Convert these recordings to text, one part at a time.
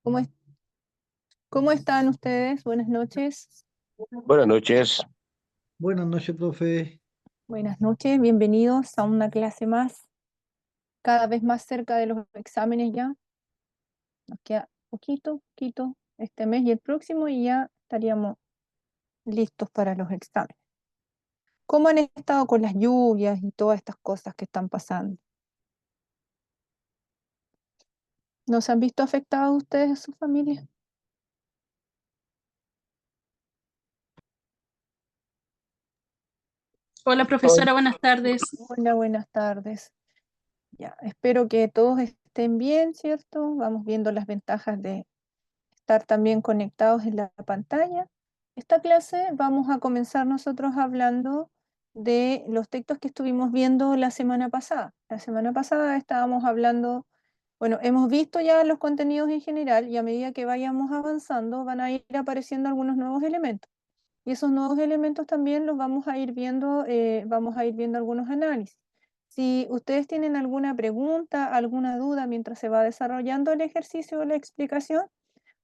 ¿Cómo, cómo están ustedes? Buenas noches. Buenas noches. Buenas noches, profe. Buenas noches, bienvenidos a una clase más, cada vez más cerca de los exámenes ya. Nos queda poquito este mes y el próximo y ya estaríamos listos para los exámenes. ¿Cómo han estado con las lluvias y todas estas cosas que están pasando? ¿Nos han visto afectados ustedes y su familia? Hola Hola. profesora, buenas tardes. Hola, buenas tardes. Ya, espero que todos estén bien, ¿cierto? Vamos viendo las ventajas de estar también conectados en la pantalla. Esta clase vamos a comenzar nosotros hablando de los textos que estuvimos viendo la semana pasada. La semana pasada estábamos hablando, bueno, hemos visto ya los contenidos en general y a medida que vayamos avanzando van a ir apareciendo algunos nuevos elementos. Y esos nuevos elementos también los vamos a ir viendo algunos análisis. Si ustedes tienen alguna pregunta, alguna duda mientras se va desarrollando el ejercicio o la explicación,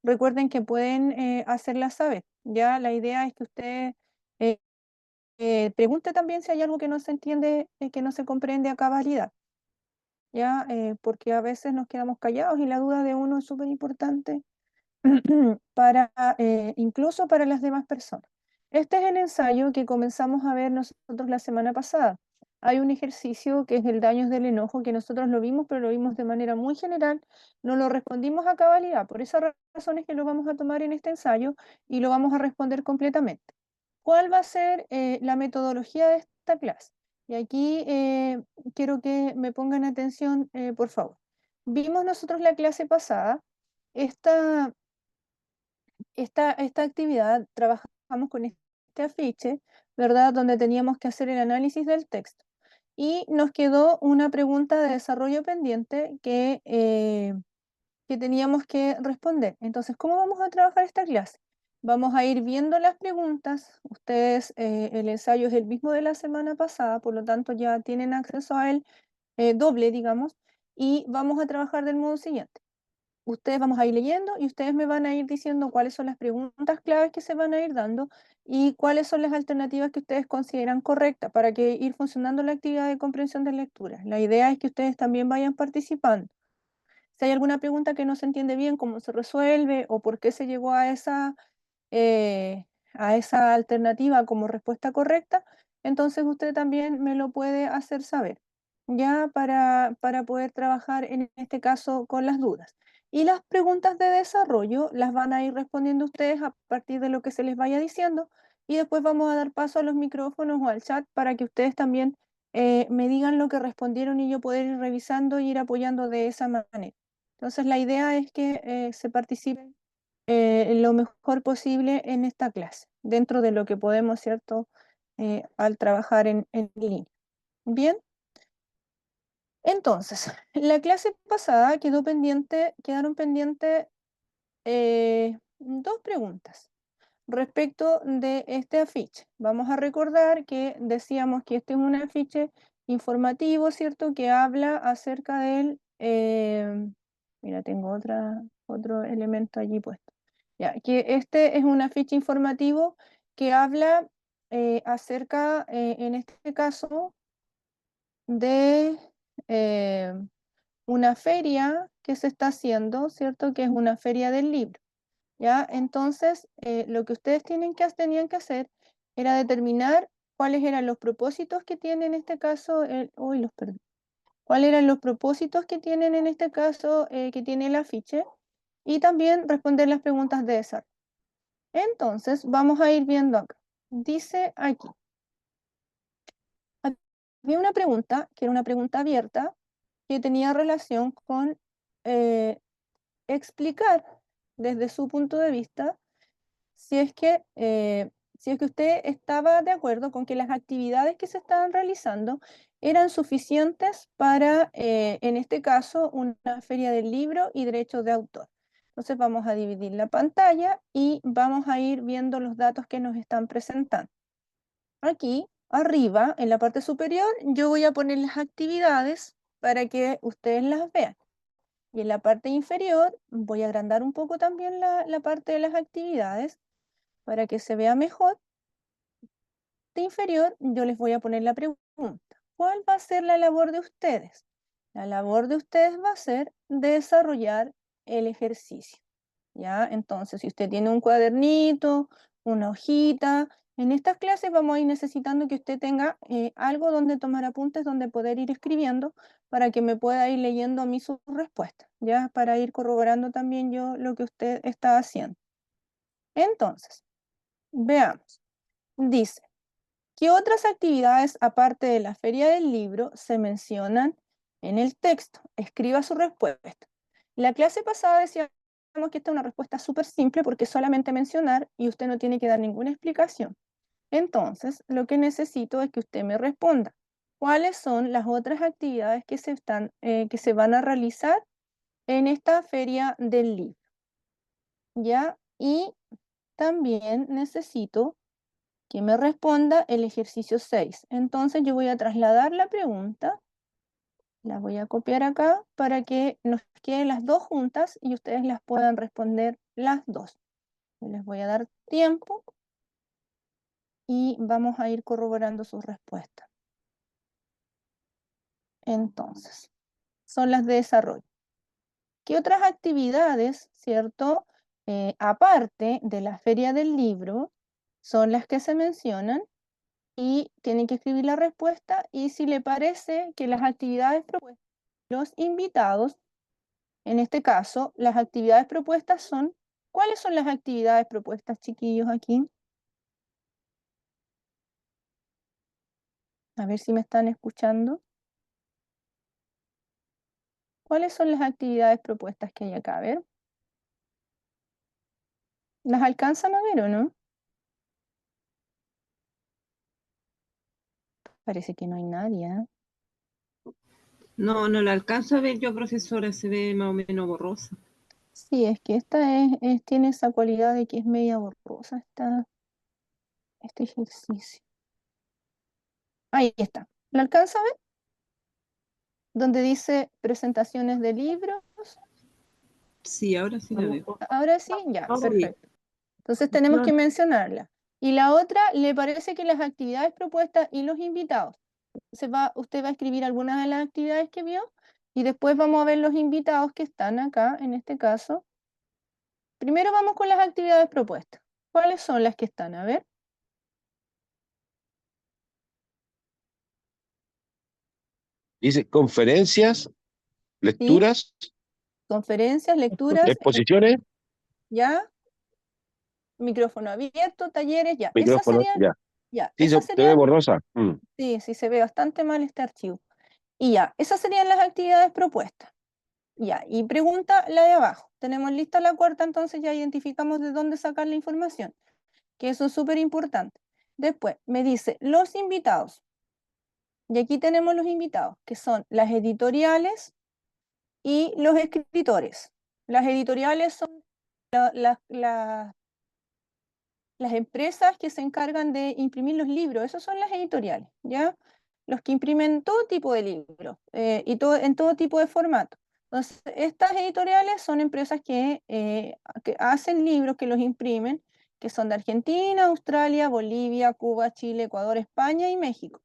recuerden que pueden hacerla saber. Ya la idea es que usted eh, pregunte también si hay algo que no se entiende, que no se comprende a cabalidad. Ya, porque a veces nos quedamos callados y la duda de uno es súper importante para, incluso para las demás personas. Este es el ensayo que comenzamos a ver nosotros la semana pasada. Hay un ejercicio que es el daños del enojo, que nosotros lo vimos, pero lo vimos de manera muy general, no lo respondimos a cabalidad. Por esas razones que lo vamos a tomar en este ensayo y lo vamos a responder completamente. ¿Cuál va a ser la metodología de esta clase? Y aquí quiero que me pongan atención, por favor. Vimos nosotros la clase pasada, esta esta actividad trabajamos con este afiche, ¿verdad? Donde teníamos que hacer el análisis del texto. Y nos quedó una pregunta de desarrollo pendiente que teníamos que responder. Entonces, ¿cómo vamos a trabajar esta clase? Vamos a ir viendo las preguntas. Ustedes, el ensayo es el mismo de la semana pasada, por lo tanto ya tienen acceso a él doble, digamos, y vamos a trabajar del modo siguiente. Ustedes vamos a ir leyendo y ustedes me van a ir diciendo cuáles son las preguntas claves que se van a ir dando y cuáles son las alternativas que ustedes consideran correctas para que ir funcionando la actividad de comprensión de lectura. La idea es que ustedes también vayan participando. Si hay alguna pregunta que no se entiende bien, cómo se resuelve o por qué se llegó a esa alternativa como respuesta correcta, entonces usted también me lo puede hacer saber, ya para poder trabajar en este caso con las dudas. Y las preguntas de desarrollo las van a ir respondiendo ustedes a partir de lo que se les vaya diciendo y después vamos a dar paso a los micrófonos o al chat para que ustedes también me digan lo que respondieron y yo poder ir revisando y ir apoyando de esa manera. Entonces la idea es que se participe lo mejor posible en esta clase, dentro de lo que podemos, ¿cierto? Al trabajar en línea. Bien, entonces, la clase pasada quedaron pendientes dos preguntas respecto de este afiche. Vamos a recordar que decíamos que este es un afiche informativo, ¿cierto? Que habla acerca del... mira, tengo otro elemento allí puesto. Ya, que este es un afiche informativo que habla acerca, en este caso, de eh, una feria que se está haciendo, ¿cierto? Que es una feria del libro. ¿Ya? Entonces, lo que ustedes tenían que hacer era determinar cuáles eran los propósitos que tiene en este caso, uy, los perdí. ¿Cuáles eran los propósitos que tienen en este caso, que tiene el afiche? Y también responder las preguntas de desarrollo. Entonces, vamos a ir viendo acá. Dice aquí, había una pregunta, que era una pregunta abierta, que tenía relación con eh, explicar desde su punto de vista si es que, si es que usted estaba de acuerdo con que las actividades que se estaban realizando eran suficientes para, en este caso, una feria del libro y derechos de autor. Entonces vamos a dividir la pantalla y vamos a ir viendo los datos que nos están presentando. Aquí, arriba, en la parte superior, yo voy a poner las actividades para que ustedes las vean. Y en la parte inferior voy a agrandar un poco también la parte de las actividades para que se vea mejor. De inferior yo les voy a poner la pregunta. ¿Cuál va a ser la labor de ustedes? La labor de ustedes va a ser desarrollar el ejercicio. ¿Ya? Entonces, si usted tiene un cuadernito, una hojita, en estas clases vamos a ir necesitando que usted tenga algo donde tomar apuntes, donde poder ir escribiendo para que me pueda ir leyendo a mí sus respuestas, ¿ya? Para ir corroborando también yo lo que usted está haciendo. Entonces, veamos. Dice, ¿qué otras actividades aparte de la feria del libro se mencionan en el texto? Escriba su respuesta. La clase pasada decíamos que esta es una respuesta súper simple porque es solamente mencionar y usted no tiene que dar ninguna explicación. Entonces, lo que necesito es que usted me responda. ¿Cuáles son las otras actividades que se van a realizar en esta feria del libro? ¿Ya? Y también necesito que me responda el ejercicio 6. Entonces yo voy a trasladar la pregunta, la voy a copiar acá para que nos queden las dos juntas y ustedes las puedan responder las dos. Yo les voy a dar tiempo y vamos a ir corroborando sus respuestas. Entonces, son las de desarrollo. ¿Qué otras actividades, cierto, aparte de la feria del libro, son las que se mencionan? Y tienen que escribir la respuesta y si le parece que las actividades propuestas, los invitados, en este caso, las actividades propuestas son, ¿cuáles son las actividades propuestas, chiquillos, aquí? A ver si me están escuchando. ¿Cuáles son las actividades propuestas que hay acá? A ver, ¿las alcanzan a ver o no? Parece que no hay nadie, ¿eh? No, no la alcanzo a ver yo, profesora, se ve más o menos borrosa. Sí, es que esta tiene esa cualidad de que es media borrosa este ejercicio. Ahí está. ¿La alcanza a ver? Donde dice presentaciones de libros. Sí, ahora sí la veo. Ahora sí, ya, Sí. perfecto. Entonces tenemos que mencionarla. Y la otra, ¿le parece que las actividades propuestas y los invitados? Usted va a escribir algunas de las actividades que vio y después vamos a ver los invitados que están acá, en este caso. Primero vamos con las actividades propuestas. ¿Cuáles son las que están? A ver, Dice conferencias, ¿sí? lecturas, Conferencias, lecturas, exposiciones, ya, micrófono abierto, talleres, ya. Esas micrófonos, serían, ya. ya, Sí, esas se ve serían, borrosa. sí, sí, se ve bastante mal este archivo. Y ya, esas serían las actividades propuestas. Ya, y pregunta la de abajo. Tenemos lista la cuarta, entonces ya identificamos de dónde sacar la información, que eso es súper importante. Después me dice los invitados. Y aquí tenemos los invitados, que son las editoriales y los escritores. Las editoriales son las empresas que se encargan de imprimir los libros, esas son las editoriales, ¿ya? Los que imprimen todo tipo de libros en todo tipo de formato. Entonces, estas editoriales son empresas que hacen libros, que los imprimen, que son de Argentina, Australia, Bolivia, Cuba, Chile, Ecuador, España y México.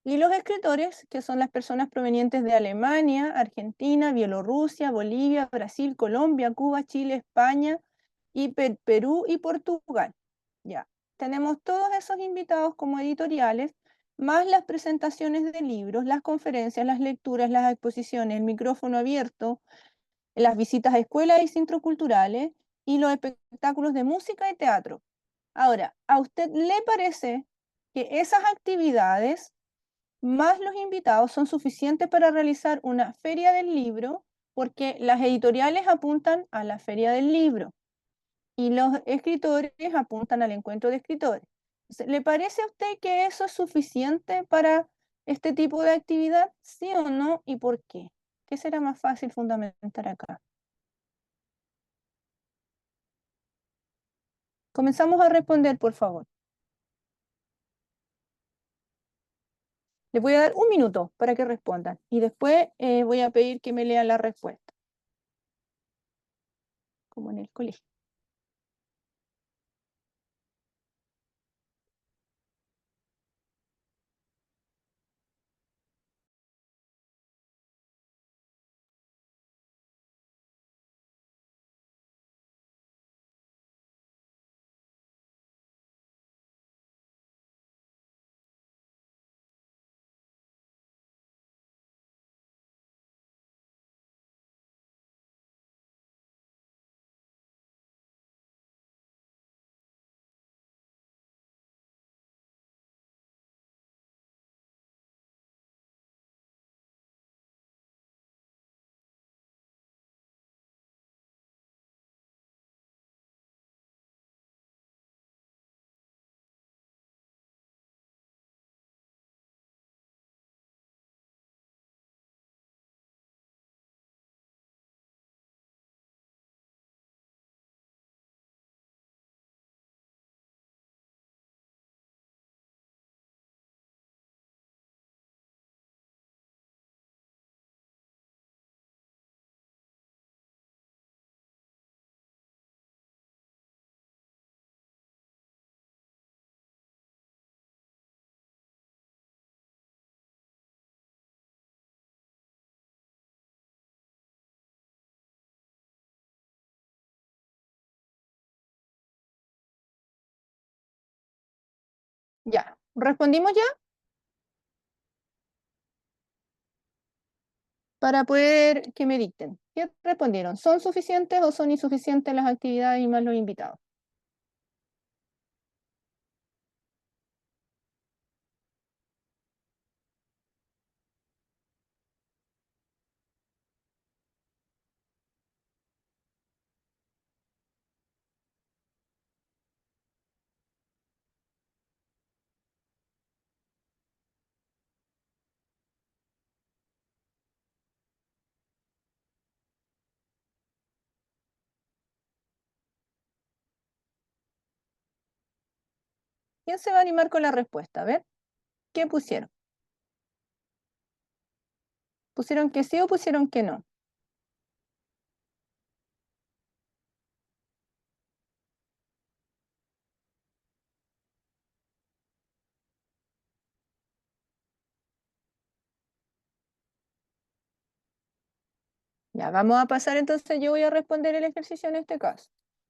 Y los escritores, que son las personas provenientes de Alemania, Argentina, Bielorrusia, Bolivia, Brasil, Colombia, Cuba, Chile, España y Perú y Portugal. Ya, tenemos todos esos invitados como editoriales, más las presentaciones de libros, las conferencias, las lecturas, las exposiciones, el micrófono abierto, las visitas a escuelas y centros culturales y los espectáculos de música y teatro. Ahora, ¿a usted le parece que esas actividades más los invitados son suficientes para realizar una feria del libro? Porque las editoriales apuntan a la feria del libro y los escritores apuntan al encuentro de escritores. ¿Le parece a usted que eso es suficiente para este tipo de actividad? ¿Sí o no? ¿Y por qué? ¿Qué será más fácil fundamentar acá? Comenzamos a responder, por favor. Les voy a dar un minuto para que respondan y después voy a pedir que me lean la respuesta. como en el colegio. Ya, ¿respondimos ya? Para poder que me dicten. ¿Qué respondieron? ¿Son suficientes o son insuficientes las actividades y más los invitados? ¿Quién se va a animar con la respuesta? A ver, ¿qué pusieron? ¿Pusieron que sí o pusieron que no? Ya, vamos a pasar entonces, yo voy a responder el ejercicio en este caso.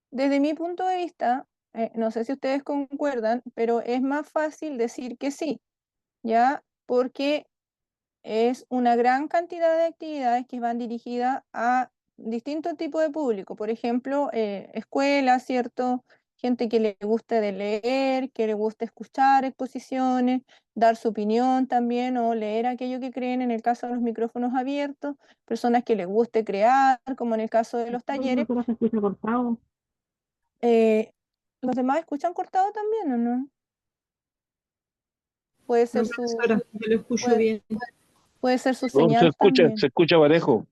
Desde mi punto de vista, no sé si ustedes concuerdan, pero es más fácil decir que sí, ¿ya? Porque es una gran cantidad de actividades que van dirigidas a distintos tipos de público. Por ejemplo, escuelas, ¿cierto? Gente que le guste de leer, que le guste escuchar exposiciones, dar su opinión también o leer aquello que creen en el caso de los micrófonos abiertos, personas que les guste crear, como en el caso de los talleres. Pero se escucha cortado. Eh, ¿Los demás escuchan cortado también o no? Puede No, ser su, profesora, yo lo escucho puede, bien. puede ser su No, señal también. se escucha parejo.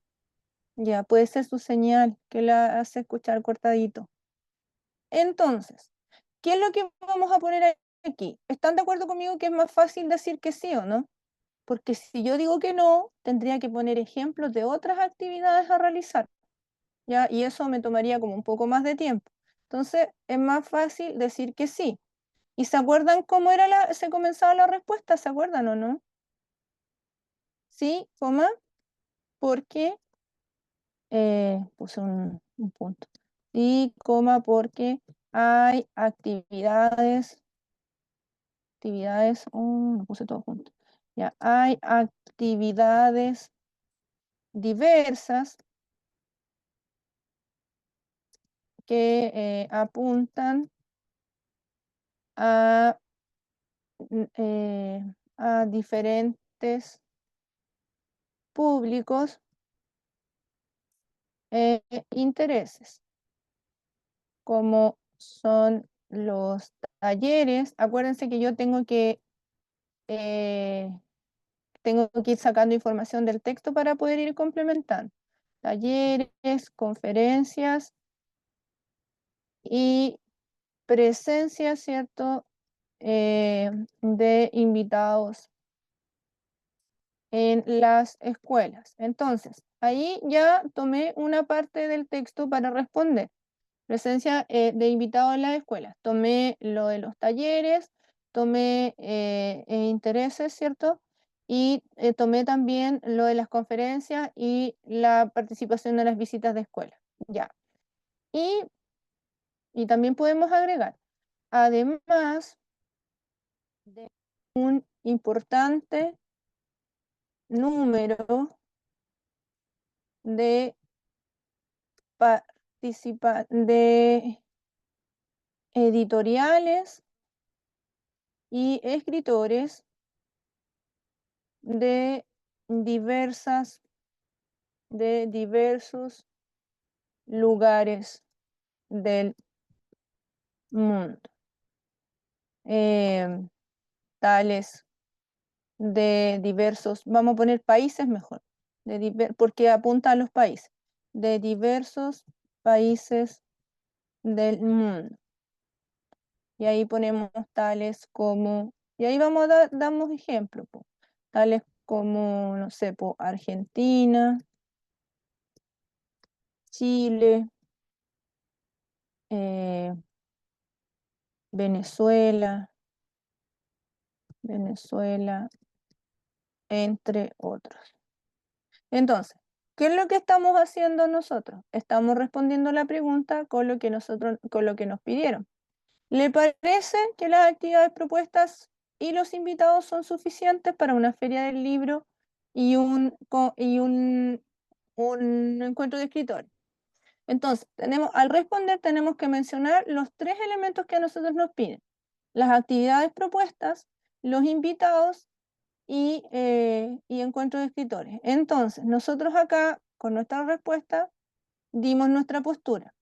Ya, puede ser su señal que la hace escuchar cortadito. Entonces, ¿qué es lo que vamos a poner aquí? ¿Están de acuerdo conmigo que es más fácil decir que sí o no? Porque si yo digo que no, tendría que poner ejemplos de otras actividades a realizar, ¿ya? Y eso me tomaría como un poco más de tiempo. Entonces, es más fácil decir que sí. ¿Y se acuerdan cómo se comenzaba la respuesta? ¿Se acuerdan o no? Sí, coma, porque puse un punto. Sí, coma, porque hay no puse todo junto. Ya, hay actividades diversas que apuntan a, a diferentes públicos e intereses, como son los talleres. Acuérdense que yo eh, tengo que ir sacando información del texto para poder ir complementando. Talleres, conferencias y presencia, ¿cierto? De invitados en las escuelas. Entonces, ahí ya tomé una parte del texto para responder. Presencia de invitados en las escuelas. Tomé lo de los talleres, tomé intereses, ¿cierto? Y tomé también lo de las conferencias y la participación de las visitas de escuela. Ya. Y también podemos agregar, además de un importante número de de editoriales y escritores de diversos lugares del mundo, tales de diversos, vamos a poner países mejor, porque apunta a los países, de diversos países del mundo. Y ahí ponemos tales como, y ahí vamos a damos ejemplos, tales como, no sé, Argentina, Chile, Venezuela, entre otros. Entonces, ¿qué es lo que estamos haciendo nosotros? Estamos respondiendo la pregunta con lo que nos pidieron. ¿Le parece que las actividades propuestas y los invitados son suficientes para una feria del libro y un encuentro de escritores? Entonces, al responder tenemos que mencionar los 3 elementos que a nosotros nos piden: las actividades propuestas, los invitados y encuentro de escritores. Entonces, nosotros acá, con nuestra respuesta, dimos nuestra postura.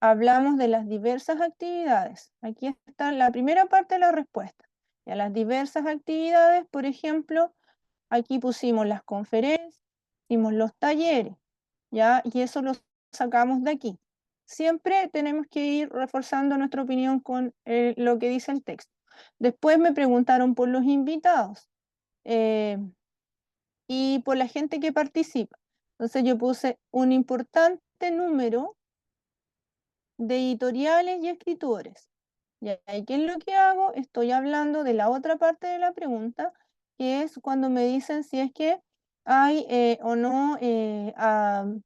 Hablamos de las diversas actividades. Aquí está la primera parte de la respuesta. Y a las diversas actividades, por ejemplo, aquí pusimos las conferencias, pusimos los talleres, ¿ya? Y eso lo sacamos de aquí. Siempre tenemos que ir reforzando nuestra opinión con lo que dice el texto. Después me preguntaron por los invitados y por la gente que participa. Entonces yo puse un importante número de editoriales y escritores. ¿Y qué es lo que hago? Estoy hablando de la otra parte de la pregunta, que es cuando me dicen si es que hay o no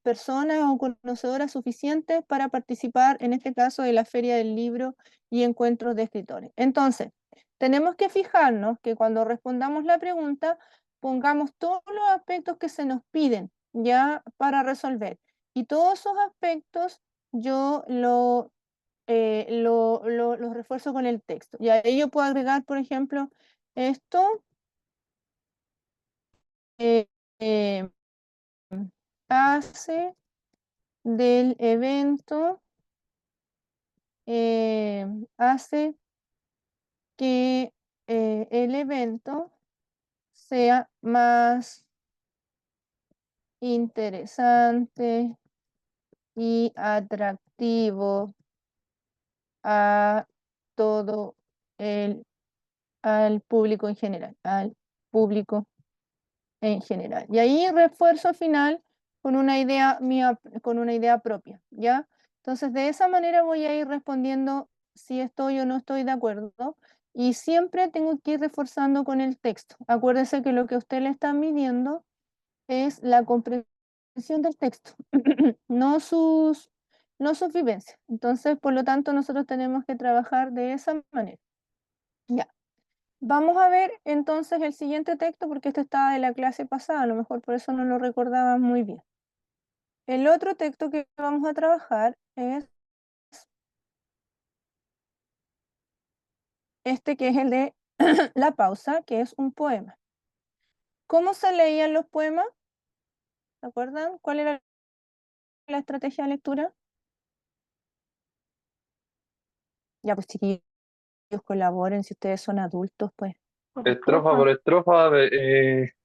personas o conocedoras suficientes para participar, en este caso, de la Feria del Libro y encuentros de escritores. Entonces, tenemos que fijarnos que cuando respondamos la pregunta, pongamos todos los aspectos que se nos piden ya para resolver. Y todos esos aspectos yo los refuerzo con el texto. Y ahí yo puedo agregar, por ejemplo, esto eh, eh, hace del evento, hace que el evento sea más interesante y atractivo a todo al público en general, al público en general. Y ahí refuerzo al final con una idea mía, con una idea propia, ¿ya? Entonces, de esa manera voy a ir respondiendo si estoy o no estoy de acuerdo, y siempre tengo que ir reforzando con el texto. Acuérdese que lo que usted le está midiendo es la comprensión del texto, no sus vivencias. Entonces, por lo tanto, nosotros tenemos que trabajar de esa manera. Ya. Vamos a ver entonces el siguiente texto, porque este estaba de la clase pasada, a lo mejor por eso no lo recordaba muy bien. El otro texto que vamos a trabajar es este, que es el de La pausa, que es un poema. ¿Cómo se leían los poemas? ¿Se acuerdan? ¿Cuál era la estrategia de lectura? Ya, pues chiquillos, colaboren, si ustedes son adultos, pues. Estrofa por estrofa, verso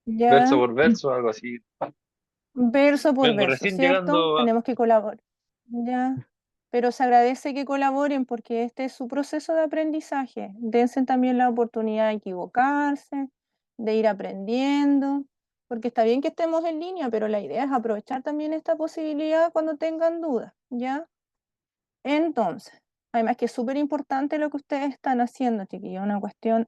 Ya, por verso, algo así. verso por Vengo verso, recién ¿cierto? llegando. Tenemos que colaborar. Ya, pero se agradece que colaboren porque este es su proceso de aprendizaje. Dense también la oportunidad de equivocarse, de ir aprendiendo, porque está bien que estemos en línea, pero la idea es aprovechar también esta posibilidad cuando tengan dudas, ¿ya? Entonces, además que es súper importante lo que ustedes están haciendo, chiquillos, una cuestión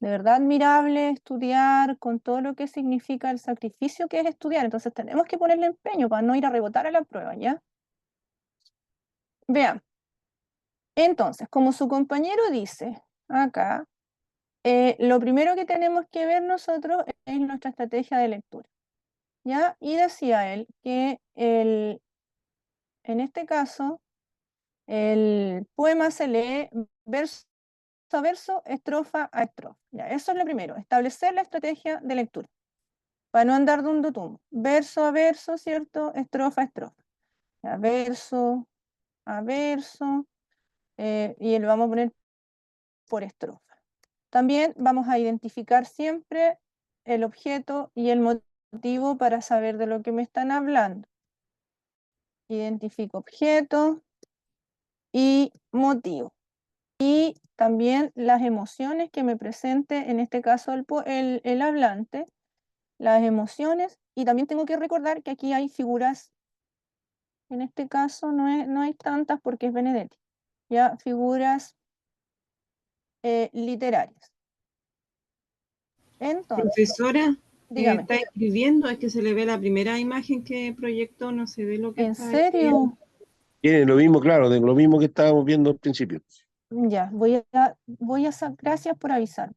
de verdad admirable estudiar con todo lo que significa el sacrificio que es estudiar. Entonces tenemos que ponerle empeño para no ir a rebotar a la prueba, ¿ya? Vean. Entonces, como su compañero dice acá, lo primero que tenemos que ver nosotros es nuestra estrategia de lectura, ¿ya? Y decía él que en este caso el poema se lee verso a verso, estrofa a estrofa. Ya, eso es lo primero, establecer la estrategia de lectura, para no andar dando tumbo. Verso a verso, ¿cierto? Estrofa a estrofa. Ya, verso a verso, y lo vamos a poner por estrofa. También vamos a identificar siempre el objeto y el motivo para saber de lo que me están hablando. Identifico objeto y motivo. Y también las emociones que me presente, en este caso el hablante, las emociones, y también tengo que recordar que aquí hay figuras, en este caso no hay tantas porque es Benedetti, ya figuras literarias. Entonces, Profesora, dígame, está escribiendo, es que se le ve la primera imagen que proyectó, no se ve lo que ¿en está escribiendo. serio? Tiene lo mismo, claro, de lo mismo que estábamos viendo al principio. Ya, gracias por avisar.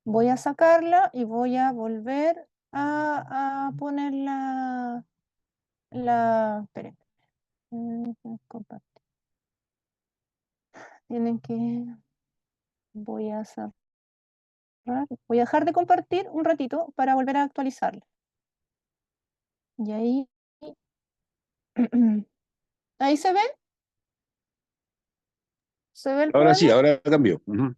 Voy a sacarla y voy a volver a poner esperen, compartir. Tienen que, voy a sacar, voy a dejar de compartir un ratito para volver a actualizarla. Y ahí, ahí se ve el Ahora sí, poema. ahora cambió. Ujú.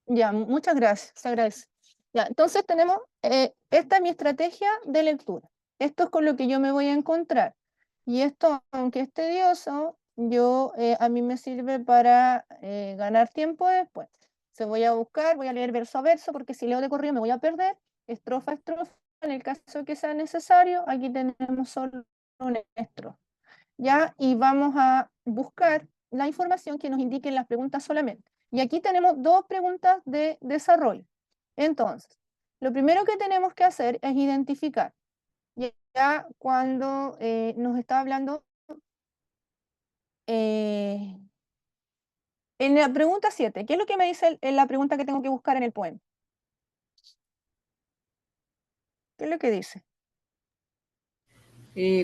Ya, muchas gracias, se agradece. Ya, entonces tenemos, esta es mi estrategia de lectura. Esto es con lo que yo me voy a encontrar. Y esto, aunque es tedioso, a mí me sirve para ganar tiempo después. Se voy a buscar, voy a leer verso a verso, porque si leo de corrido me voy a perder, estrofa a estrofa, en el caso que sea necesario, aquí tenemos solo una estrofa. ¿Ya? Y vamos a buscar la información que nos indique las preguntas solamente. Y aquí tenemos dos preguntas de desarrollo. Entonces, lo primero que tenemos que hacer es identificar. Ya cuando nos está hablando, en la pregunta 7, ¿qué es lo que me dice en la pregunta que tengo que buscar en el poema? ¿Qué es lo que dice?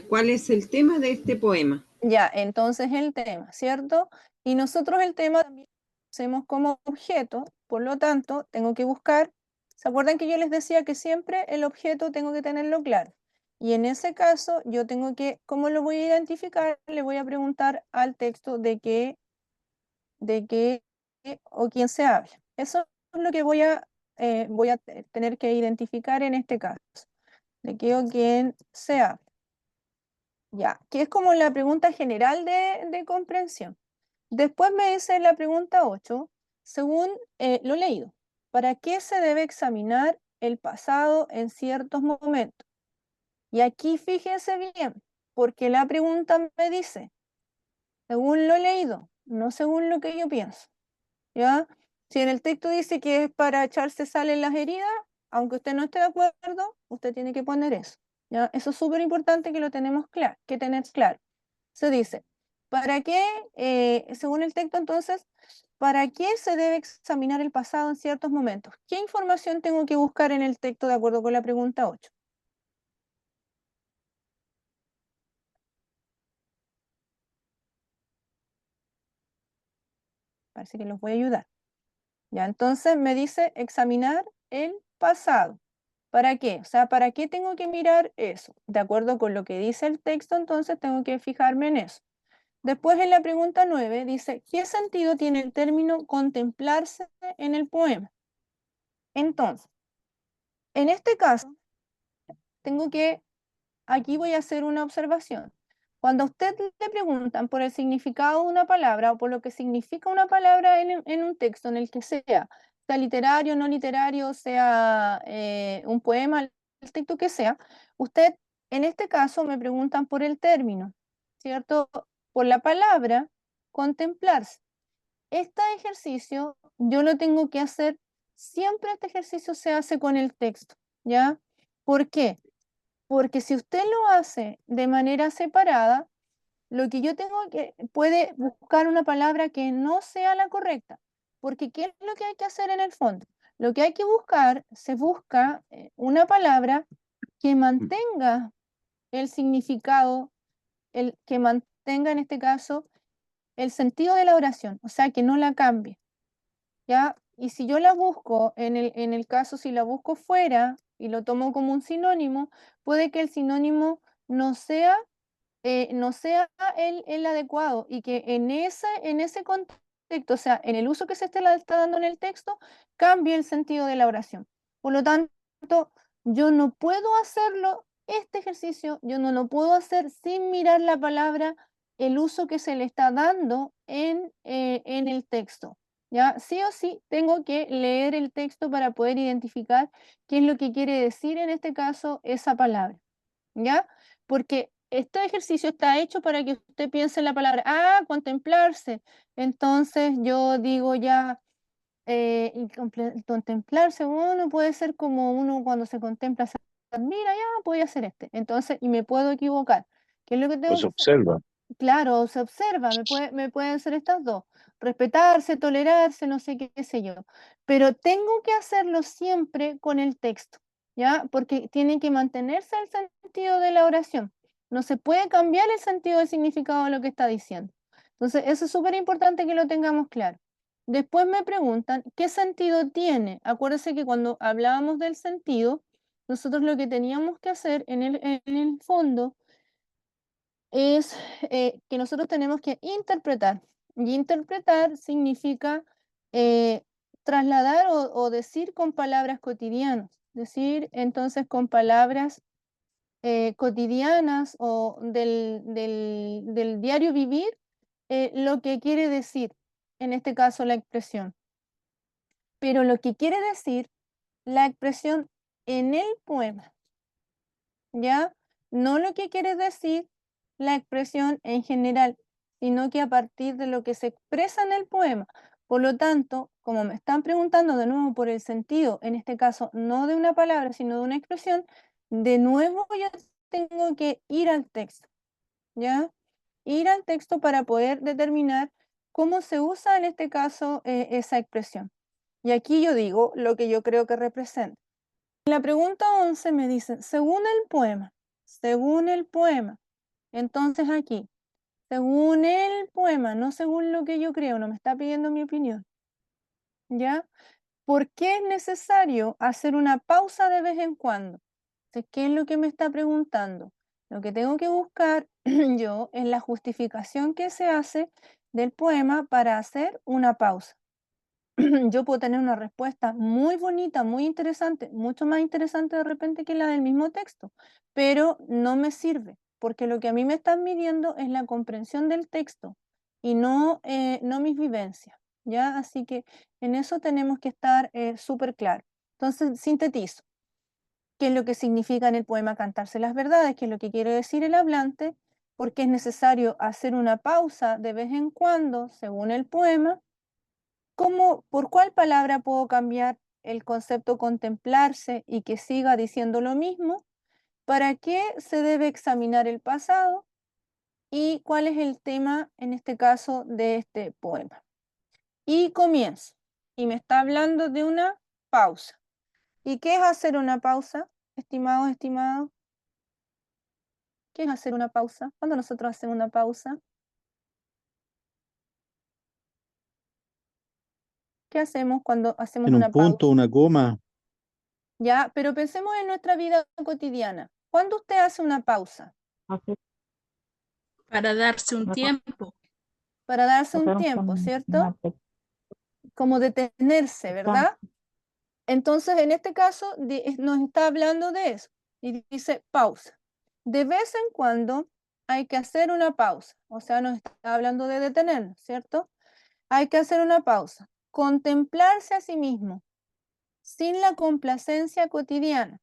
¿Cuál es el tema de este poema? Ya, entonces el tema, ¿cierto? Y nosotros el tema también lo hacemos como objeto, por lo tanto, tengo que buscar, ¿se acuerdan que yo les decía que siempre el objeto tengo que tenerlo claro? Y en ese caso, yo tengo que, ¿cómo lo voy a identificar? Le voy a preguntar al texto de qué o quién se habla. Eso es lo que voy a tener que identificar en este caso, de qué o quién se habla. Ya, que es como la pregunta general de comprensión. Después me dice la pregunta 8, según lo leído, ¿para qué se debe examinar el pasado en ciertos momentos? Y aquí fíjense bien, porque la pregunta me dice, según lo leído, no según lo que yo pienso. ¿Ya? Si en el texto dice que es para echarse sal en las heridas, aunque usted no esté de acuerdo, usted tiene que poner eso. ¿Ya? Eso es súper importante que lo tenemos claro, que tener claro. Se dice, ¿para qué, según el texto entonces, para qué se debe examinar el pasado en ciertos momentos? ¿Qué información tengo que buscar en el texto de acuerdo con la pregunta 8? Parece que los voy a ayudar. Ya, entonces me dice examinar el pasado. ¿Para qué? O sea, ¿para qué tengo que mirar eso? De acuerdo con lo que dice el texto, entonces tengo que fijarme en eso. Después en la pregunta 9 dice, ¿qué sentido tiene el término contemplarse en el poema? Entonces, en este caso, aquí voy a hacer una observación. Cuando a usted le preguntan por el significado de una palabra o por lo que significa una palabra en un texto, en el que sea literario, no literario, sea un poema, el texto que sea, usted, en este caso, me preguntan por el término, ¿cierto? Por la palabra, contemplarse. Este ejercicio yo lo tengo que hacer, siempre este ejercicio se hace con el texto, ¿ya? ¿Por qué? Porque si usted lo hace de manera separada, lo que yo tengo que, puede buscar una palabra que no sea la correcta, porque ¿qué es lo que hay que hacer en el fondo? Lo que hay que buscar, se busca una palabra que mantenga el significado, el que mantenga en este caso el sentido de la oración, o sea, que no la cambie, ¿ya? Y si yo la busco, en el caso si la busco fuera y lo tomo como un sinónimo, puede que el sinónimo no sea no sea el adecuado y que en ese contexto, o sea, en el uso que se le está dando en el texto, cambie el sentido de la oración. Por lo tanto, yo no puedo hacerlo, este ejercicio, yo no lo puedo hacer sin mirar la palabra, el uso que se le está dando en el texto. ¿Ya? Sí o sí tengo que leer el texto para poder identificar qué es lo que quiere decir en este caso esa palabra. ¿Ya? Porque este ejercicio está hecho para que usted piense en la palabra, contemplarse. Entonces yo digo ya, contemplarse, uno puede ser como uno cuando se contempla, se admira, ya voy a hacer este. Entonces, y me puedo equivocar. ¿Qué es lo que tengo Pues que se hacer? observa. Claro, se observa, me pueden ser estas dos, respetarse, tolerarse, no sé qué sé yo, pero tengo que hacerlo siempre con el texto, ¿ya? Porque tiene que mantenerse el sentido de la oración, no se puede cambiar el sentido del significado de lo que está diciendo. Entonces, eso es súper importante que lo tengamos claro. Después me preguntan, ¿qué sentido tiene? Acuérdense que cuando hablábamos del sentido, nosotros lo que teníamos que hacer en el fondo es que nosotros tenemos que interpretar. Y interpretar significa trasladar o decir con palabras cotidianas. Decir entonces con palabras cotidianas o del diario vivir lo que quiere decir, en este caso la expresión. Pero lo que quiere decir la expresión en el poema. ¿Ya? No lo que quiere decir la expresión en general, sino que a partir de lo que se expresa en el poema. Por lo tanto, como me están preguntando de nuevo por el sentido, en este caso no de una palabra, sino de una expresión, de nuevo yo tengo que ir al texto, ¿ya? Ir al texto para poder determinar cómo se usa en este caso esa expresión. Y aquí yo digo lo que yo creo que representa. En la pregunta 11 me dicen, según el poema. Entonces aquí, según el poema, no según lo que yo creo, no me está pidiendo mi opinión. ¿Ya? ¿Por qué es necesario hacer una pausa de vez en cuando? Entonces, ¿qué es lo que me está preguntando? Lo que tengo que buscar yo es la justificación que se hace del poema para hacer una pausa. Yo puedo tener una respuesta muy bonita, muy interesante, mucho más interesante de repente que la del mismo texto, pero no me sirve, porque lo que a mí me están midiendo es la comprensión del texto y no mis vivencias, ¿ya? Así que en eso tenemos que estar súper claros. Entonces, sintetizo. ¿Qué es lo que significa en el poema cantarse las verdades? ¿Qué es lo que quiere decir el hablante? Porque es necesario hacer una pausa de vez en cuando, según el poema. ¿Por cuál palabra puedo cambiar el concepto contemplarse y que siga diciendo lo mismo? ¿Para qué se debe examinar el pasado? ¿Y cuál es el tema, en este caso, de este poema? Y comienzo. Y me está hablando de una pausa. ¿Y qué es hacer una pausa, estimados, estimados? ¿Qué es hacer una pausa? ¿Cuándo nosotros hacemos una pausa? ¿Qué hacemos cuando hacemos En un una punto, pausa? una coma, Ya, pero pensemos en nuestra vida cotidiana. ¿Cuándo usted hace una pausa? Para darse un tiempo. Para darse un tiempo, ¿cierto? Como detenerse, ¿verdad? Entonces, en este caso, nos está hablando de eso. Y dice pausa. De vez en cuando hay que hacer una pausa. O sea, nos está hablando de detenernos, ¿cierto? Hay que hacer una pausa. Contemplarse a sí mismo, sin la complacencia cotidiana.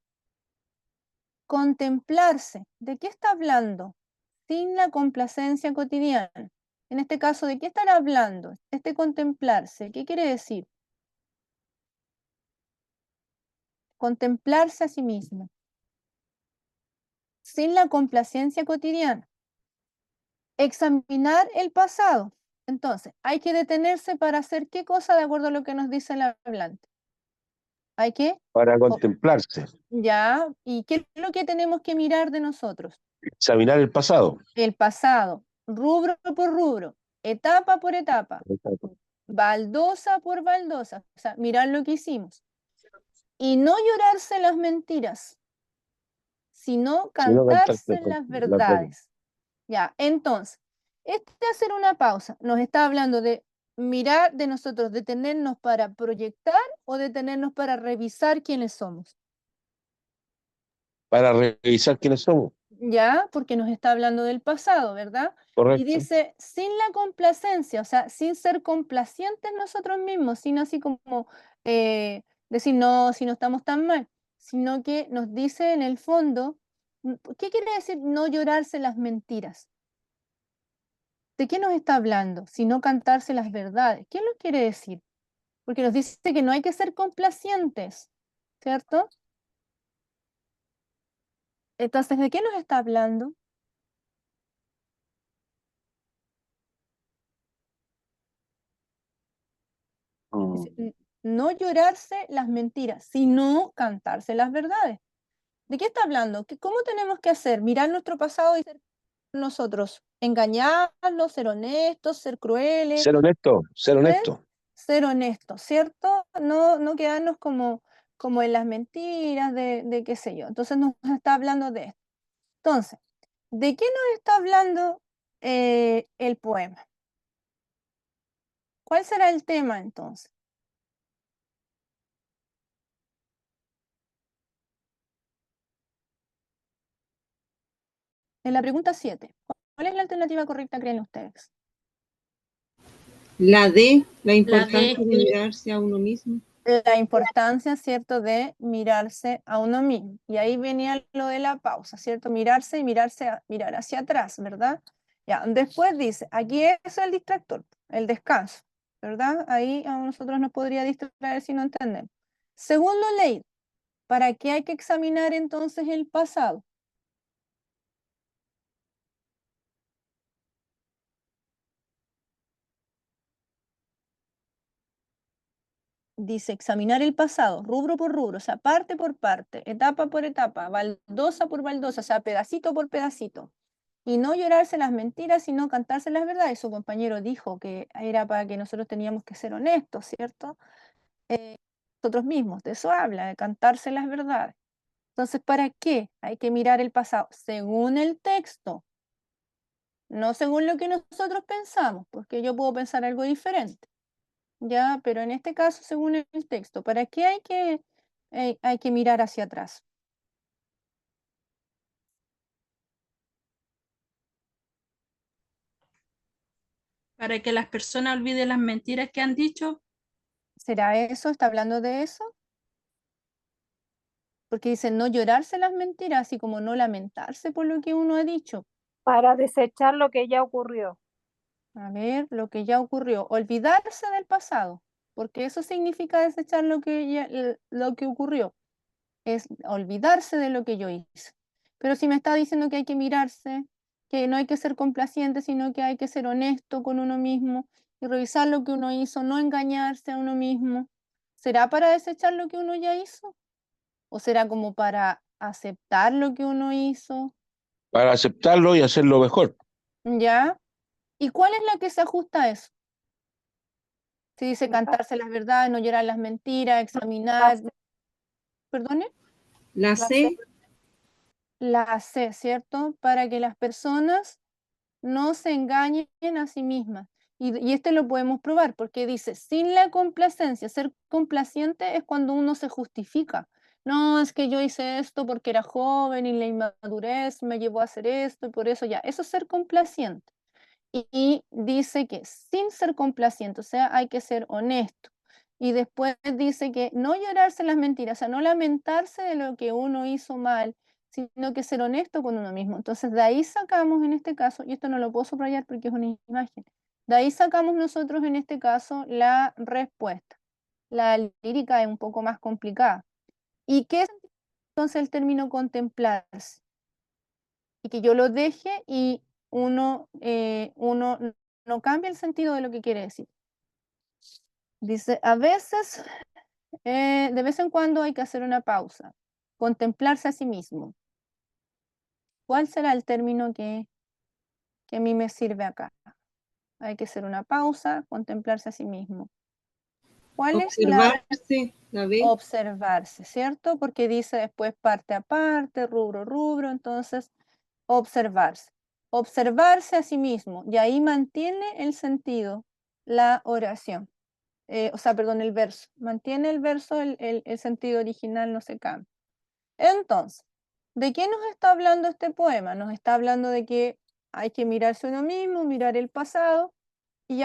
Contemplarse. ¿De qué está hablando? Sin la complacencia cotidiana. En este caso, ¿de qué estar hablando? Este contemplarse, ¿qué quiere decir? Contemplarse a sí mismo, sin la complacencia cotidiana. Examinar el pasado. Entonces, hay que detenerse para hacer qué cosa de acuerdo a lo que nos dice el hablante. Hay que, Para contemplarse, ya, ¿y qué es lo que tenemos que mirar de nosotros? examinar el pasado. El pasado, rubro por rubro, etapa por etapa, baldosa por baldosa, o sea, mirar lo que hicimos. Y no llorarse las mentiras, sino Si no cantaste cantarse las las verdades. verdades. Ya, entonces, hacer una pausa nos está hablando de mirar de nosotros, detenernos para proyectar o detenernos para revisar quiénes somos. Para revisar quiénes somos, Ya, porque nos está hablando del pasado, ¿verdad? Y ¿correcto? dice, sin la complacencia, o sea, sin ser complacientes nosotros mismos, sin así como decir, no, si no estamos tan mal, sino que nos dice en el fondo, ¿qué quiere decir no llorarse las mentiras? ¿De qué nos está hablando? Si no cantarse las verdades. ¿Qué nos quiere decir? Porque nos dice que no hay que ser complacientes, ¿cierto? Entonces, ¿de qué nos está hablando? Dice, no llorarse las mentiras, sino cantarse las verdades. ¿De qué está hablando? ¿Cómo tenemos que hacer? Mirar nuestro pasado y ser nosotros. Engañarnos, ser honestos, ser crueles. Ser honesto, ser honesto. Ser honestos, ¿cierto? No quedarnos como en las mentiras de qué sé yo. Entonces nos está hablando de esto. Entonces, ¿de qué nos está hablando el poema? ¿Cuál será el tema entonces? En la pregunta 7, ¿cuál es la alternativa correcta, creen ustedes? La D, la La importancia D. de mirarse a uno mismo. La importancia, ¿cierto?, de mirarse a uno mismo. Y ahí venía lo de la pausa, ¿cierto? Mirarse y mirar hacia atrás, ¿verdad? Ya, después dice, aquí es el distractor, el descanso, ¿verdad? Ahí a nosotros nos podría distraer si no entendemos. Segundo ley, ¿para qué hay que examinar entonces el pasado? Dice examinar el pasado, rubro por rubro, o sea, parte por parte, etapa por etapa, baldosa por baldosa, o sea, pedacito por pedacito. Y no llorarse las mentiras, sino cantarse las verdades. Su compañero dijo que era para que nosotros teníamos que ser honestos, ¿cierto? Nosotros mismos, de eso habla, de cantarse las verdades. Entonces, ¿para qué hay que mirar el pasado? Según el texto, no según lo que nosotros pensamos, porque yo puedo pensar algo diferente. Ya, pero en este caso, según el texto, ¿para qué hay que mirar hacia atrás? Para que las personas olviden las mentiras que han dicho. ¿Será eso? ¿Está hablando de eso? Porque dice no llorarse las mentiras, así como no lamentarse por lo que uno ha dicho. Para desechar lo que ya ocurrió. A ver, lo que ya ocurrió. Olvidarse del pasado, porque eso significa desechar lo que ocurrió. Es olvidarse de lo que yo hice. Pero si me está diciendo que hay que mirarse, que no hay que ser complaciente, sino que hay que ser honesto con uno mismo y revisar lo que uno hizo, no engañarse a uno mismo, ¿será para desechar lo que uno ya hizo? ¿O será como para aceptar lo que uno hizo? Para aceptarlo y hacerlo mejor. ¿Ya? ¿Y cuál es la que se ajusta a eso? Si dice cantarse las verdades, no llorar las mentiras, examinar. ¿Perdone? La C, La C, ¿cierto? Para que las personas no se engañen a sí mismas. Y este lo podemos probar porque dice, sin la complacencia, ser complaciente es cuando uno se justifica. No, es que yo hice esto porque era joven y la inmadurez me llevó a hacer esto y por eso ya. Eso es ser complaciente. Y dice que sin ser complaciente, o sea, hay que ser honesto. Y después dice que no llorarse las mentiras, o sea, no lamentarse de lo que uno hizo mal, sino que ser honesto con uno mismo. Entonces, de ahí sacamos en este caso, y esto no lo puedo subrayar porque es una imagen, De ahí sacamos nosotros en este caso la respuesta. La lírica es un poco más complicada. ¿Y qué es entonces el término contemplarse? Y que yo lo deje y uno no cambia el sentido de lo que quiere decir. Dice, a veces, de vez en cuando hay que hacer una pausa, contemplarse a sí mismo. ¿Cuál será el término que a mí me sirve acá? Hay que hacer una pausa, contemplarse a sí mismo. ¿Cuál es la Observarse, la ve. observarse, cierto? Porque dice después parte a parte, rubro, rubro, entonces observarse. Observarse a sí mismo, y ahí mantiene el sentido la oración. Perdón, el verso. Mantiene el verso, el sentido original no se cambia. Entonces, ¿de qué nos está hablando este poema? Nos está hablando de que hay que mirarse uno mismo, mirar el pasado, y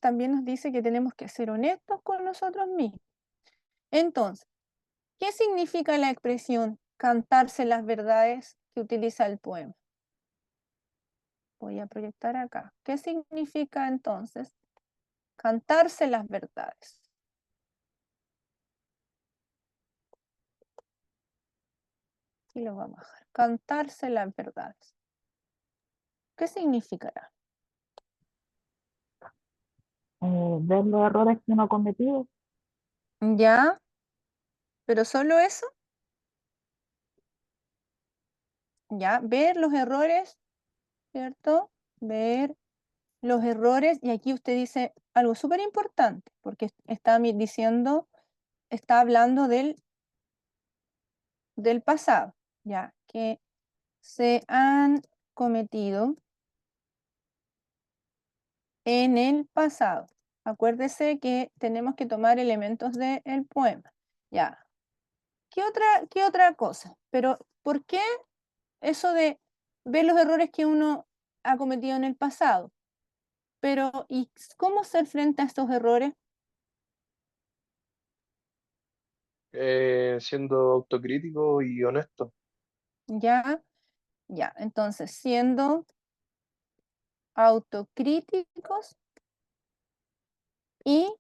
también nos dice que tenemos que ser honestos con nosotros mismos. Entonces, ¿qué significa la expresión cantarse las verdades que utiliza el poema? Voy a proyectar acá. ¿Qué significa entonces cantarse las verdades? Y lo vamos a bajar. Cantarse las verdades. ¿Qué significará? Ver los errores que uno ha cometido. ¿Ya? ¿Pero solo eso? ¿Ya? Ver los errores, ¿cierto? Ver los errores, y aquí usted dice algo súper importante, porque está diciendo, está hablando del pasado, ya, que se han cometido en el pasado. Acuérdese que tenemos que tomar elementos del poema. Ya. ¿Qué otra cosa? Pero, ¿por qué eso de ver los errores que uno ha cometido en el pasado? Pero, ¿y cómo hacer frente a estos errores? Siendo autocrítico y honesto. Ya, ya. Entonces, siendo autocríticos y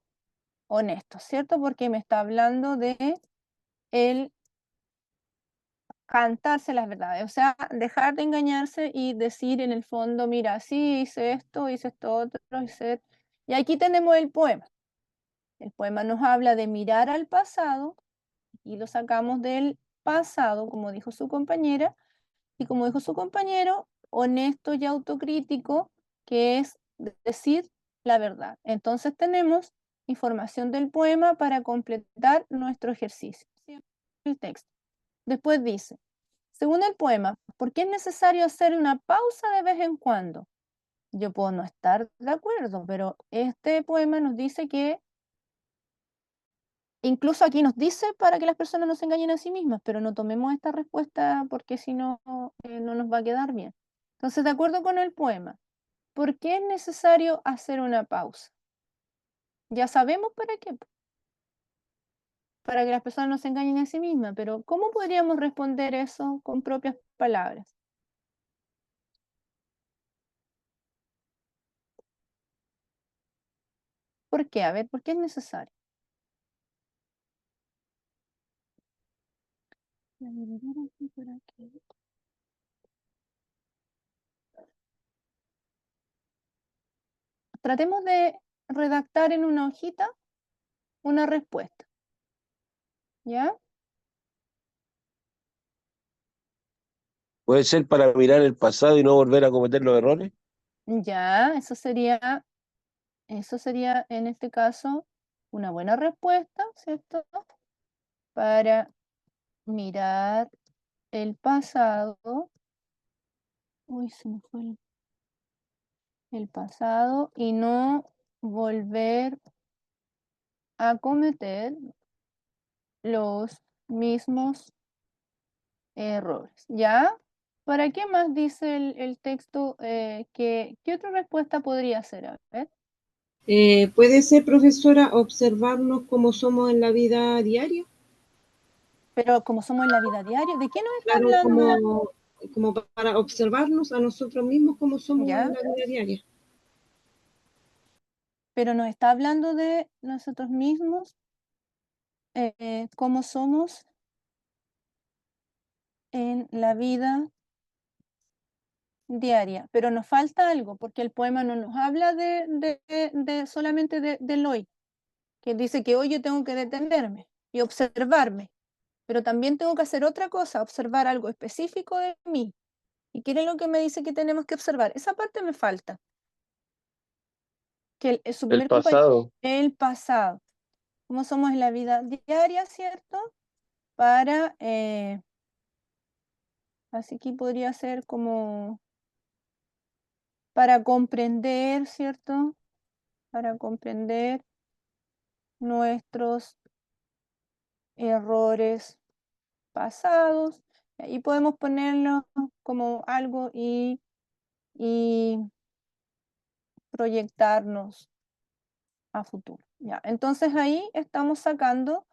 honestos, ¿cierto? Porque me está hablando de el cantarse las verdades, o sea, dejar de engañarse y decir en el fondo, mira, sí, hice esto otro, Y aquí tenemos el poema. El poema nos habla de mirar al pasado y lo sacamos del pasado, como dijo su compañera, y como dijo su compañero, honesto y autocrítico, que es decir la verdad. Entonces tenemos información del poema para completar nuestro ejercicio. El texto. Después dice, según el poema, ¿por qué es necesario hacer una pausa de vez en cuando? Yo puedo no estar de acuerdo, pero este poema nos dice que, incluso aquí nos dice para que las personas no se engañen a sí mismas, pero no tomemos esta respuesta porque si no, no nos va a quedar bien. Entonces, de acuerdo con el poema, ¿por qué es necesario hacer una pausa? Ya sabemos para qué, para que las personas no se engañen a sí mismas, pero ¿cómo podríamos responder eso con propias palabras? ¿Por qué? A ver, ¿por qué es necesario? Por aquí. Tratemos de redactar en una hojita una respuesta. ¿Ya? ¿Puede ser para mirar el pasado y no volver a cometer los errores? Ya, eso sería en este caso una buena respuesta, ¿cierto? Para mirar el pasado. Uy, se me fue el pasado y no volver a cometer los mismos errores. ¿Ya? ¿Para qué más dice el texto? ¿Qué otra respuesta podría ser? A ver. ¿Puede ser, profesora, observarnos como somos en la vida diaria? Pero como somos en la vida diaria, ¿de qué nos está Claro, hablando? como para observarnos a nosotros mismos como somos ¿Ya? en la vida diaria. pero nos está hablando de nosotros mismos, cómo somos en la vida diaria. Pero nos falta algo, porque el poema no nos habla de solamente del hoy, que dice que hoy yo tengo que detenerme y observarme, pero también tengo que hacer otra cosa, observar algo específico de mí. ¿Y qué es lo que me dice que tenemos que observar? Esa parte me falta. Que su El primer compañero, pasado. el pasado. Cómo somos en la vida diaria, ¿cierto? Para, así que podría ser como para comprender, ¿cierto? Para comprender nuestros errores pasados. Y podemos ponerlo como algo y proyectarnos a futuro. Ya, entonces ahí estamos sacando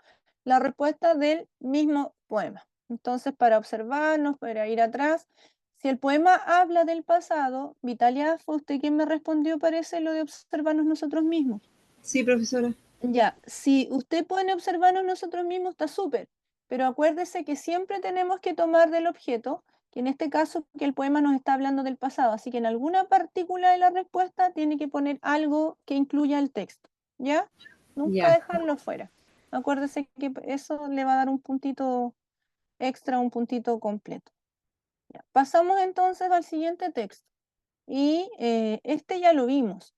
la respuesta del mismo poema. Entonces, para observarnos, para ir atrás, si el poema habla del pasado, Vitalia, fue usted quien me respondió, parece, lo de observarnos nosotros mismos. Sí, profesora. Ya, si usted pone observarnos nosotros mismos, está súper, pero acuérdese que siempre tenemos que tomar del objeto, que en este caso que el poema nos está hablando del pasado, así que en alguna partícula de la respuesta tiene que poner algo que incluya el texto, ¿ya? Nunca Ya. dejarlo fuera. Acuérdese que eso le va a dar un puntito extra, un puntito completo. Ya. Pasamos entonces al siguiente texto, y este ya lo vimos,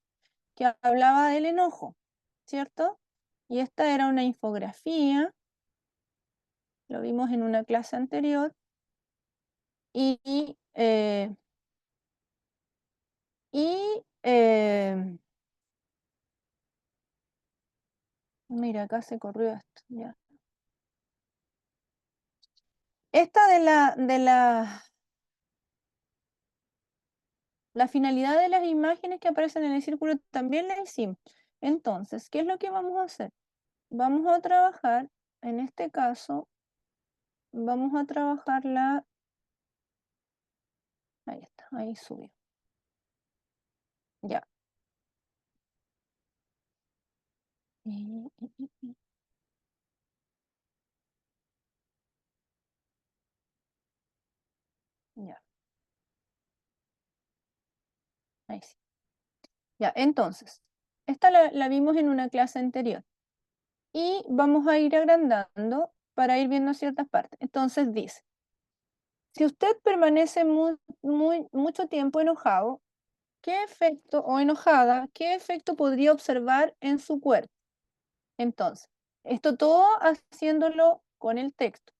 que hablaba del enojo, ¿cierto? Y esta era una infografía, lo vimos en una clase anterior, y, mira, acá se corrió esto, ya. Esta la finalidad de las imágenes que aparecen en el círculo también la hicimos. Entonces, ¿qué es lo que vamos a hacer? Vamos a trabajar, en este caso, vamos a trabajar ahí está, ahí subió. Ya. Ya, ahí sí. Ya, entonces, esta la vimos en una clase anterior y vamos a ir agrandando para ir viendo ciertas partes. Entonces dice, si usted permanece mucho tiempo enojado, ¿qué efecto, o enojada, qué efecto podría observar en su cuerpo? Entonces, esto todo haciéndolo con el texto.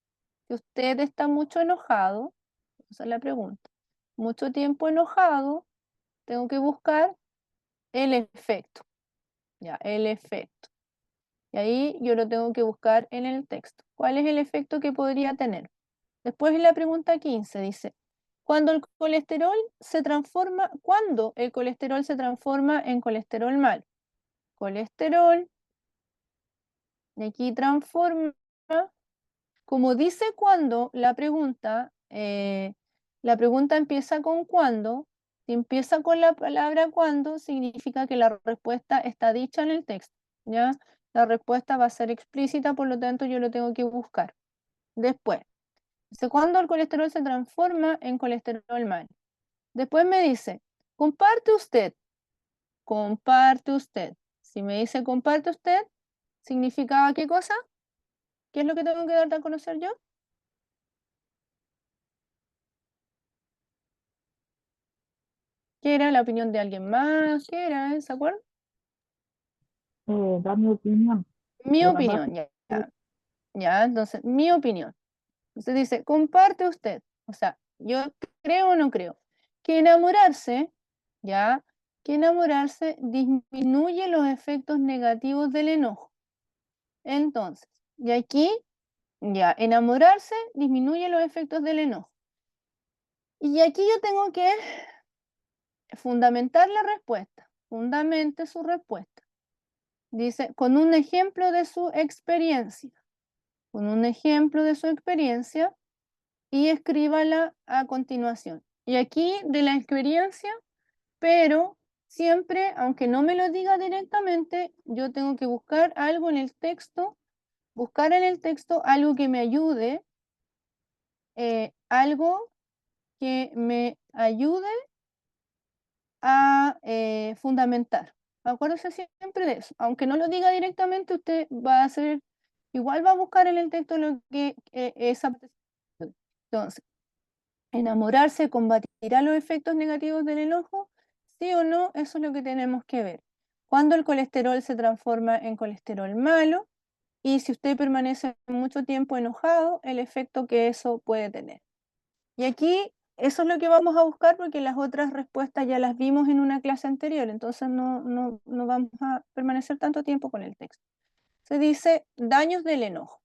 Si usted está mucho enojado, esa es la pregunta, mucho tiempo enojado, tengo que buscar el efecto. Ya, el efecto. Y ahí yo lo tengo que buscar en el texto. ¿Cuál es el efecto que podría tener? Después en la pregunta 15 dice, ¿cuándo el colesterol se transforma en colesterol mal? Colesterol, y aquí transforma, como dice cuándo, la pregunta empieza con cuándo. Si empieza con la palabra cuándo, significa que la respuesta está dicha en el texto, ¿ya? La respuesta va a ser explícita, por lo tanto yo lo tengo que buscar. Después, dice, ¿cuándo el colesterol se transforma en colesterol mal? Después me dice, comparte usted. Comparte usted. Si me dice comparte usted, ¿significaba qué cosa? ¿Qué es lo que tengo que dar a conocer yo? ¿Qué era la opinión de alguien más? ¿Qué era? ¿Se acuerdan? Dar mi opinión. Mi Pero no opinión, ya, entonces, mi opinión. Entonces dice, comparte usted. O sea, yo creo o no creo que enamorarse, ya, que enamorarse disminuye los efectos negativos del enojo. Entonces, y aquí, ya, enamorarse disminuye los efectos del enojo. Y aquí yo tengo que fundamentar la respuesta, fundamente su respuesta. Dice, con un ejemplo de su experiencia, con un ejemplo de su experiencia y escríbala a continuación. Y aquí de la experiencia, pero siempre, aunque no me lo diga directamente, yo tengo que buscar algo en el texto, buscar en el texto algo que me ayude, algo que me ayude a fundamentar. Acuérdese siempre de eso. Aunque no lo diga directamente, usted va a hacer, igual va a buscar en el texto lo que esa parte. Entonces, enamorarse combatirá los efectos negativos del enojo, sí o no, eso es lo que tenemos que ver. Cuando el colesterol se transforma en colesterol malo y si usted permanece mucho tiempo enojado, el efecto que eso puede tener. Y aquí eso es lo que vamos a buscar porque las otras respuestas ya las vimos en una clase anterior, entonces no vamos a permanecer tanto tiempo con el texto. Se dice daños del enojo.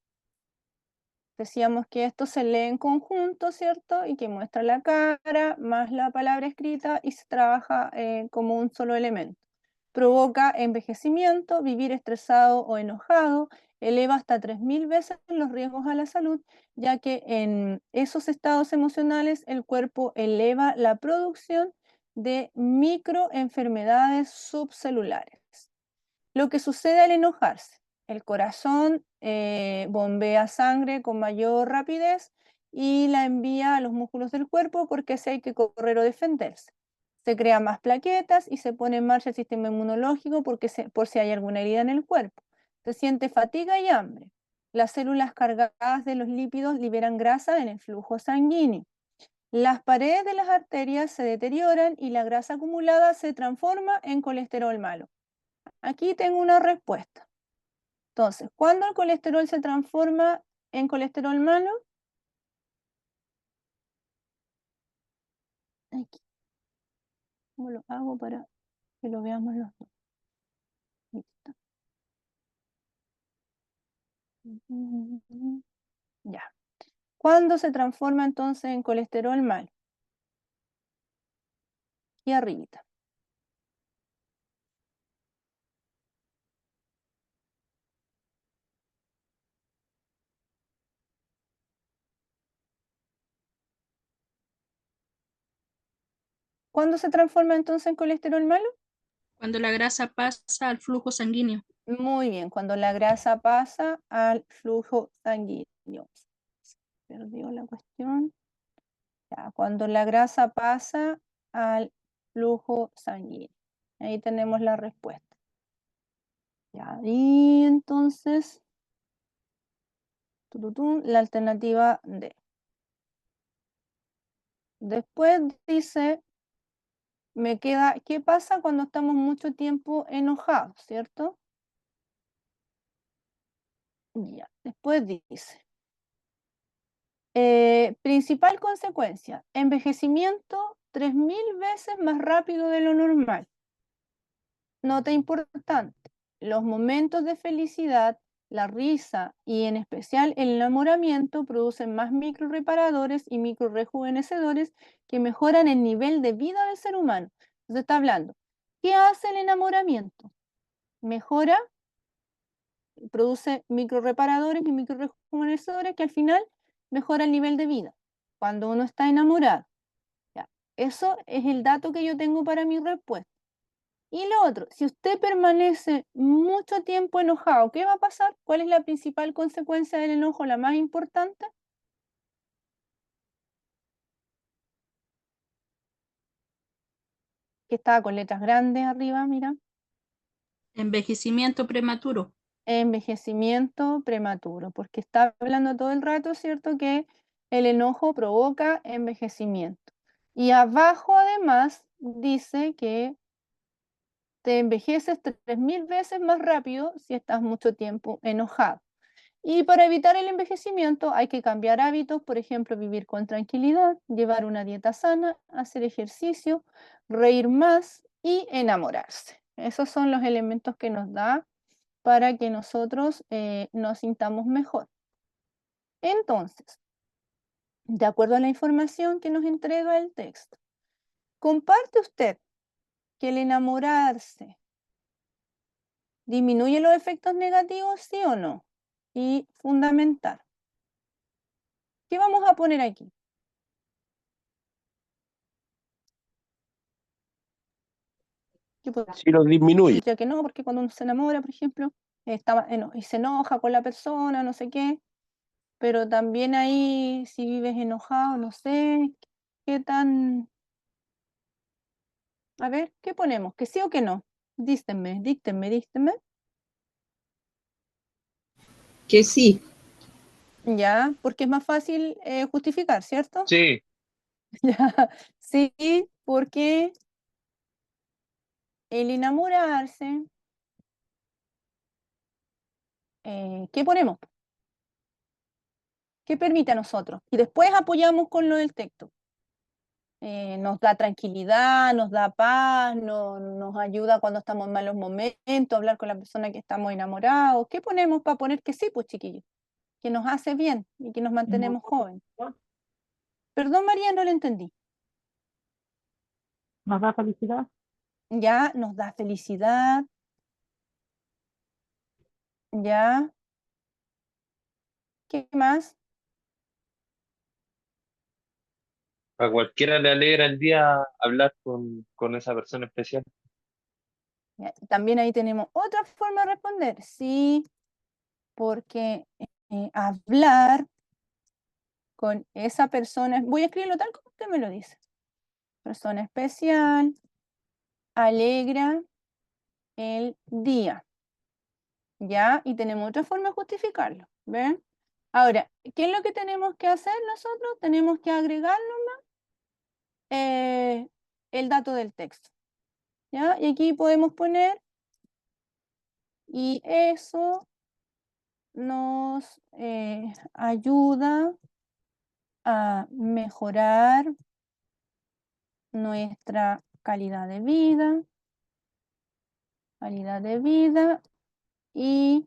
Decíamos que esto se lee en conjunto, ¿cierto? Y que muestra la cara más la palabra escrita y se trabaja como un solo elemento. Provoca envejecimiento, vivir estresado o enojado, eleva hasta 3000 veces los riesgos a la salud, ya que en esos estados emocionales el cuerpo eleva la producción de microenfermedades subcelulares. Lo que sucede al enojarse, el corazón bombea sangre con mayor rapidez y la envía a los músculos del cuerpo porque así hay que correr o defenderse. Se crean más plaquetas y se pone en marcha el sistema inmunológico por si hay alguna herida en el cuerpo. Se siente fatiga y hambre. Las células cargadas de los lípidos liberan grasa en el flujo sanguíneo. Las paredes de las arterias se deterioran y la grasa acumulada se transforma en colesterol malo. Aquí tengo una respuesta. Entonces, ¿cuándo el colesterol se transforma en colesterol malo? Aquí. ¿Cómo lo hago para que lo veamos los dos? Listo. Ya. ¿Cuándo se transforma entonces en colesterol malo? Y arribita. ¿Cuándo se transforma entonces en colesterol malo? Cuando la grasa pasa al flujo sanguíneo. Muy bien, cuando la grasa pasa al flujo sanguíneo. Perdió la cuestión. Ya, cuando la grasa pasa al flujo sanguíneo. Ahí tenemos la respuesta. Ya, y entonces, la alternativa D. Después dice, me queda, ¿qué pasa cuando estamos mucho tiempo enojados, cierto? Ya, después dice, principal consecuencia, envejecimiento 3000 veces más rápido de lo normal. Nota importante, los momentos de felicidad, la risa y en especial el enamoramiento producen más microreparadores y microrejuvenecedores que mejoran el nivel de vida del ser humano. Entonces está hablando, ¿qué hace el enamoramiento? Mejora, produce microreparadores y microrejuvenecedores que al final mejora el nivel de vida cuando uno está enamorado. Ya, eso es el dato que yo tengo para mi respuesta. Y lo otro, si usted permanece mucho tiempo enojado, ¿qué va a pasar? ¿Cuál es la principal consecuencia del enojo, la más importante? Que está con letras grandes arriba, mira. Envejecimiento prematuro. Envejecimiento prematuro, porque está hablando todo el rato, ¿cierto? Que el enojo provoca envejecimiento. Y abajo además dice que te envejeces 3000 veces más rápido si estás mucho tiempo enojado. Y para evitar el envejecimiento hay que cambiar hábitos, por ejemplo, vivir con tranquilidad, llevar una dieta sana, hacer ejercicio, reír más y enamorarse. Esos son los elementos que nos da para que nosotros nos sintamos mejor. Entonces, de acuerdo a la información que nos entrega el texto, ¿comparte usted que el enamorarse disminuye los efectos negativos, sí o no? Y fundamental. ¿Qué vamos a poner aquí? Yo Sí los disminuye. podría que no, porque cuando uno se enamora, por ejemplo, y se enoja con la persona, no sé qué, pero también ahí, si vives enojado, no sé, qué tan... A ver, ¿qué ponemos? ¿Que sí o que no? Díctenme. Que sí, Ya, porque es más fácil justificar, ¿cierto? Sí, Ya, sí, porque el enamorarse, ¿qué ponemos? ¿Qué permite a nosotros? Y después apoyamos con lo del texto. Nos da tranquilidad, nos da paz, nos ayuda cuando estamos en malos momentos, hablar con la persona que estamos enamorados. ¿Qué ponemos para poner que sí, pues chiquillos? Que nos hace bien y que nos mantenemos jóvenes. Perdón, María, no lo entendí. ¿Nos da felicidad? Ya, nos da felicidad. Ya, ¿qué más? a cualquiera le alegra el día hablar con esa persona especial. Ya, también ahí tenemos otra forma de responder. Sí, porque hablar con esa persona, voy a escribirlo tal como usted me lo dice. Persona especial, alegra el día. ¿Ya? Y tenemos otra forma de justificarlo. ¿Ven? Ahora, ¿qué es lo que tenemos que hacer nosotros? Tenemos que agregar nomás el dato del texto. ¿Ya? Y aquí podemos poner, y eso nos ayuda a mejorar nuestra calidad de vida y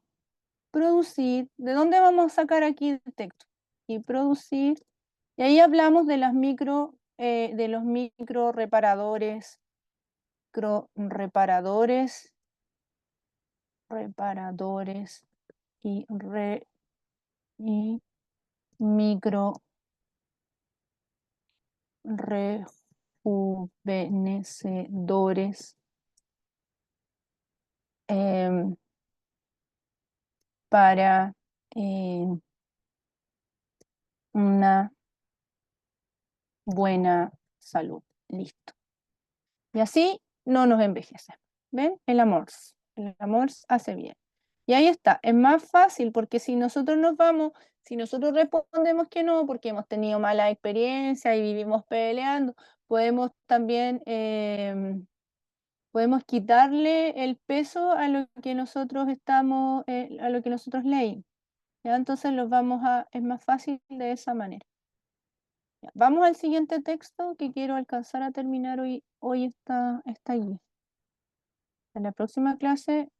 producir. ¿De dónde vamos a sacar aquí el texto? Y producir. Y ahí hablamos de de los micro reparadores, reparadores y micro rejuvenecedores em, para una buena salud. Listo. Y así no nos envejecemos. ¿Ven? El amor hace bien. Y ahí está, es más fácil porque si nosotros si nosotros respondemos que no, porque hemos tenido mala experiencia y vivimos peleando, podemos también, podemos quitarle el peso a lo que nosotros a lo que nosotros leímos. ¿Ya? Entonces es más fácil de esa manera. Ya, vamos al siguiente texto que quiero alcanzar a terminar hoy esta guía. En la próxima clase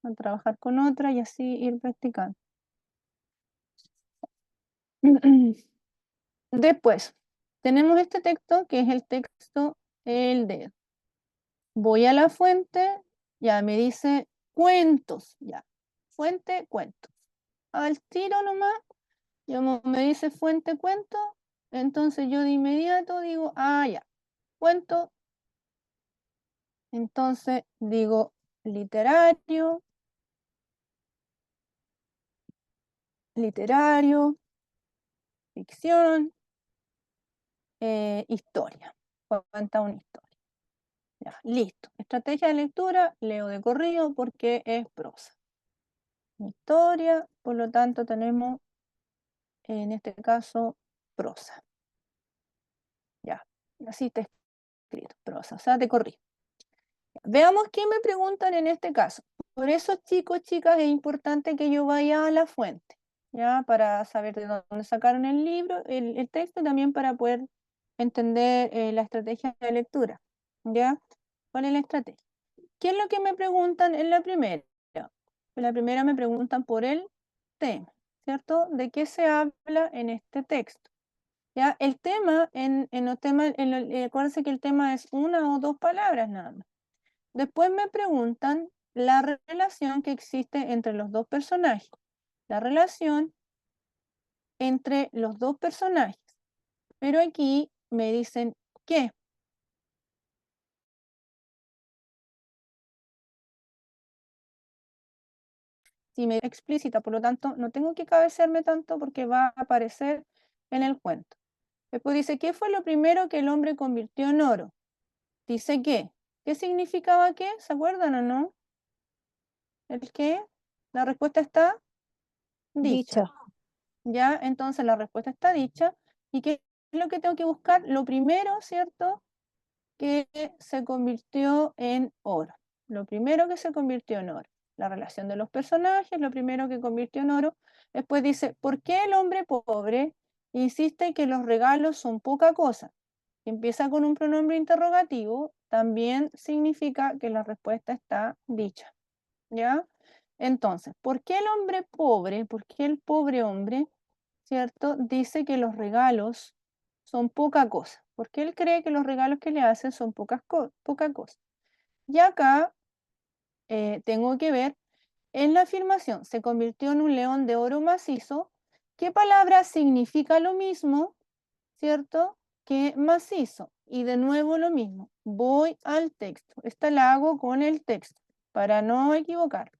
a trabajar con otra y así ir practicando. Después, tenemos este texto que es el texto El Dedo. Voy a la fuente, ya me dice cuentos, ya. Fuente, cuentos. Al tiro nomás, me dice fuente, cuento, entonces yo de inmediato digo, ah, ya, cuento. Entonces digo literario, ficción, historia. Cuenta una historia. Ya, listo. Estrategia de lectura, leo de corrido porque es prosa. Historia, por lo tanto tenemos en este caso prosa. Ya, así está escrito, prosa, o sea, de corrido. Veamos qué me preguntan en este caso. Por eso, chicos, chicas, es importante que yo vaya a la fuente, ¿ya? Para saber de dónde sacaron el libro, el texto, y también para poder entender la estrategia de lectura, ¿ya? ¿Cuál es la estrategia? ¿Qué es lo que me preguntan en la primera? En la primera me preguntan por el tema, ¿cierto? ¿De qué se habla en este texto? ¿Ya? El tema, en los temas, acuérdense que el tema es una o dos palabras nada más. Después me preguntan la relación que existe entre los dos personajes. La relación entre los dos personajes. Pero aquí me dicen ¿qué? si me explícita, por lo tanto, no tengo que cabecearme tanto porque va a aparecer en el cuento. Después dice, ¿qué fue lo primero que el hombre convirtió en oro? Dice que, ¿qué significaba qué? ¿Se acuerdan o no? ¿El qué? La respuesta está dicha. Dicha. Ya, entonces la respuesta está dicha. ¿Y qué es lo que tengo que buscar? Lo primero, ¿cierto? Que se convirtió en oro. Lo primero que se convirtió en oro. La relación de los personajes, lo primero que convirtió en oro. Después dice, ¿por qué el hombre pobre insiste que los regalos son poca cosa? Empieza con un pronombre interrogativo, también significa que la respuesta está dicha. ¿Ya? Entonces, ¿por qué el hombre pobre, por qué el pobre hombre, ¿cierto? Dice que los regalos son poca cosa. Porque él cree que los regalos que le hacen son poca cosa. Y acá tengo que ver en la afirmación, se convirtió en un león de oro macizo. ¿Qué palabra significa lo mismo, ¿cierto? Que macizo. Y de nuevo lo mismo. Voy al texto. Esta la hago con el texto para no equivocar.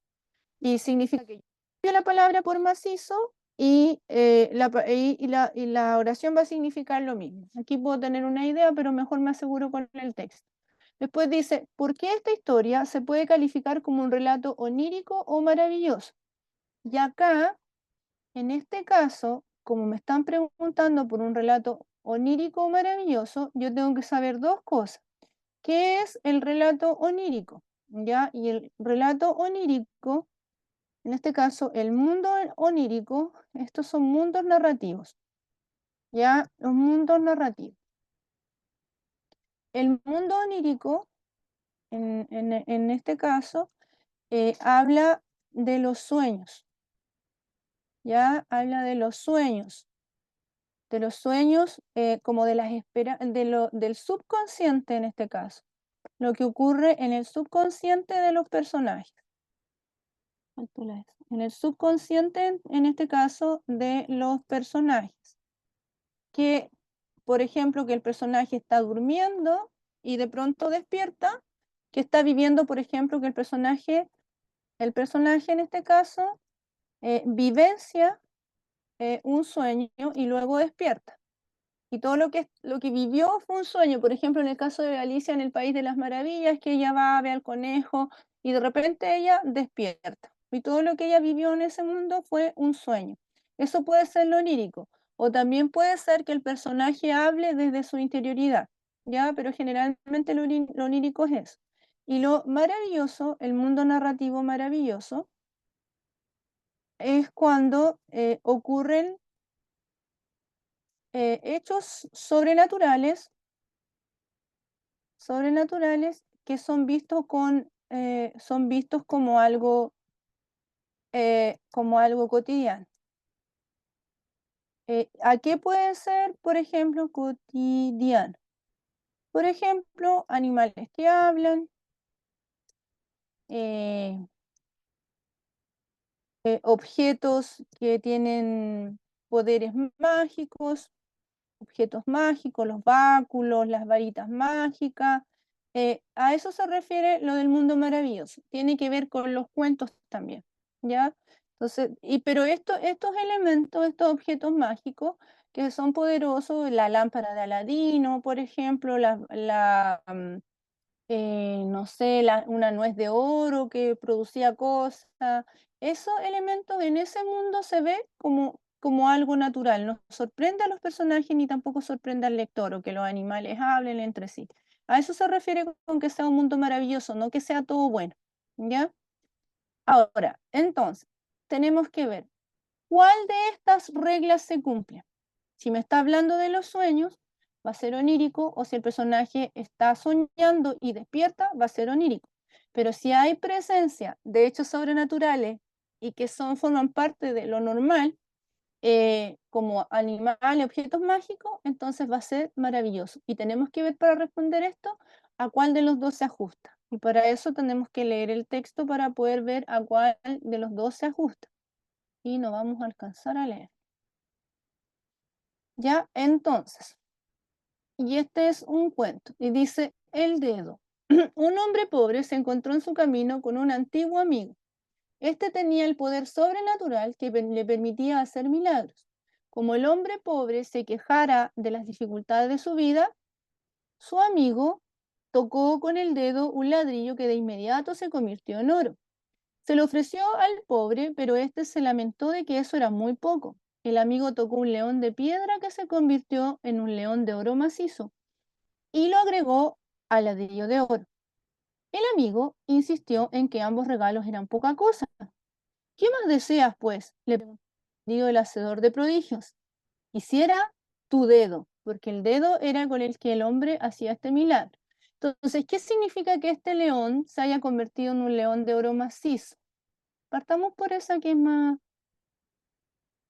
Y significa que yo cambio la palabra por macizo y la oración va a significar lo mismo. Aquí puedo tener una idea, pero mejor me aseguro con el texto. Después dice, ¿por qué esta historia se puede calificar como un relato onírico o maravilloso? Y acá, en este caso, como me están preguntando por un relato onírico o maravilloso, yo tengo que saber dos cosas. ¿Qué es el relato onírico? ¿Ya? Y el relato onírico, en este caso, el mundo onírico, estos son mundos narrativos. ¿Ya? Los mundos narrativos. El mundo onírico, en este caso, habla de los sueños. ¿Ya? Habla de los sueños. De los sueños como de las del subconsciente en este caso. Lo que ocurre en el subconsciente de los personajes. En el subconsciente, en este caso, de los personajes. Que, por ejemplo, que el personaje está durmiendo y de pronto despierta, que está viviendo, por ejemplo, que el personaje en este caso vivencia un sueño y luego despierta. Y todo lo que vivió fue un sueño. Por ejemplo, en el caso de Alicia en el País de las Maravillas, que ella va a ver al conejo y de repente ella despierta. Y todo lo que ella vivió en ese mundo fue un sueño. Eso puede ser lo onírico. O también puede ser que el personaje hable desde su interioridad, ¿ya? Pero generalmente lo onírico es eso. Y lo maravilloso, el mundo narrativo maravilloso, es cuando ocurren hechos sobrenaturales que son vistos como algo cotidiano. ¿A qué puede ser, por ejemplo, cotidiano? Por ejemplo, animales que hablan, objetos que tienen poderes mágicos, objetos mágicos, los báculos, las varitas mágicas. A eso se refiere lo del mundo maravilloso. Tiene que ver con los cuentos también, ¿ya? Entonces, pero estos elementos, estos objetos mágicos que son poderosos, la lámpara de Aladino, por ejemplo, no sé, una nuez de oro que producía cosas, esos elementos en ese mundo se ve como algo natural, no sorprende a los personajes ni tampoco sorprende al lector o que los animales hablen entre sí. A eso se refiere con que sea un mundo maravilloso, no que sea todo bueno, ¿ya? Ahora, entonces, tenemos que ver cuál de estas reglas se cumple. Si me está hablando de los sueños, va a ser onírico, o si el personaje está soñando y despierta, va a ser onírico. Pero si hay presencia de hechos sobrenaturales y que forman parte de lo normal, como animales, objetos mágicos, entonces va a ser maravilloso. Y tenemos que ver para responder esto a cuál de los dos se ajusta. Y para eso tenemos que leer el texto para poder ver a cuál de los dos se ajusta. Y no vamos a alcanzar a leer. Ya, entonces, y este es un cuento, y dice, el dedo. Un hombre pobre se encontró en su camino con un antiguo amigo. Este tenía el poder sobrenatural que le permitía hacer milagros. Como el hombre pobre se quejara de las dificultades de su vida, su amigo tocó con el dedo un ladrillo que de inmediato se convirtió en oro. Se lo ofreció al pobre, pero éste se lamentó de que eso era muy poco. El amigo tocó un león de piedra que se convirtió en un león de oro macizo y lo agregó al ladrillo de oro. El amigo insistió en que ambos regalos eran poca cosa. ¿Qué más deseas, pues? Le preguntó el hacedor de prodigios. Quisiera tu dedo, porque el dedo era con el que el hombre hacía este milagro. Entonces, ¿qué significa que este león se haya convertido en un león de oro macizo? Partamos por esa que es más...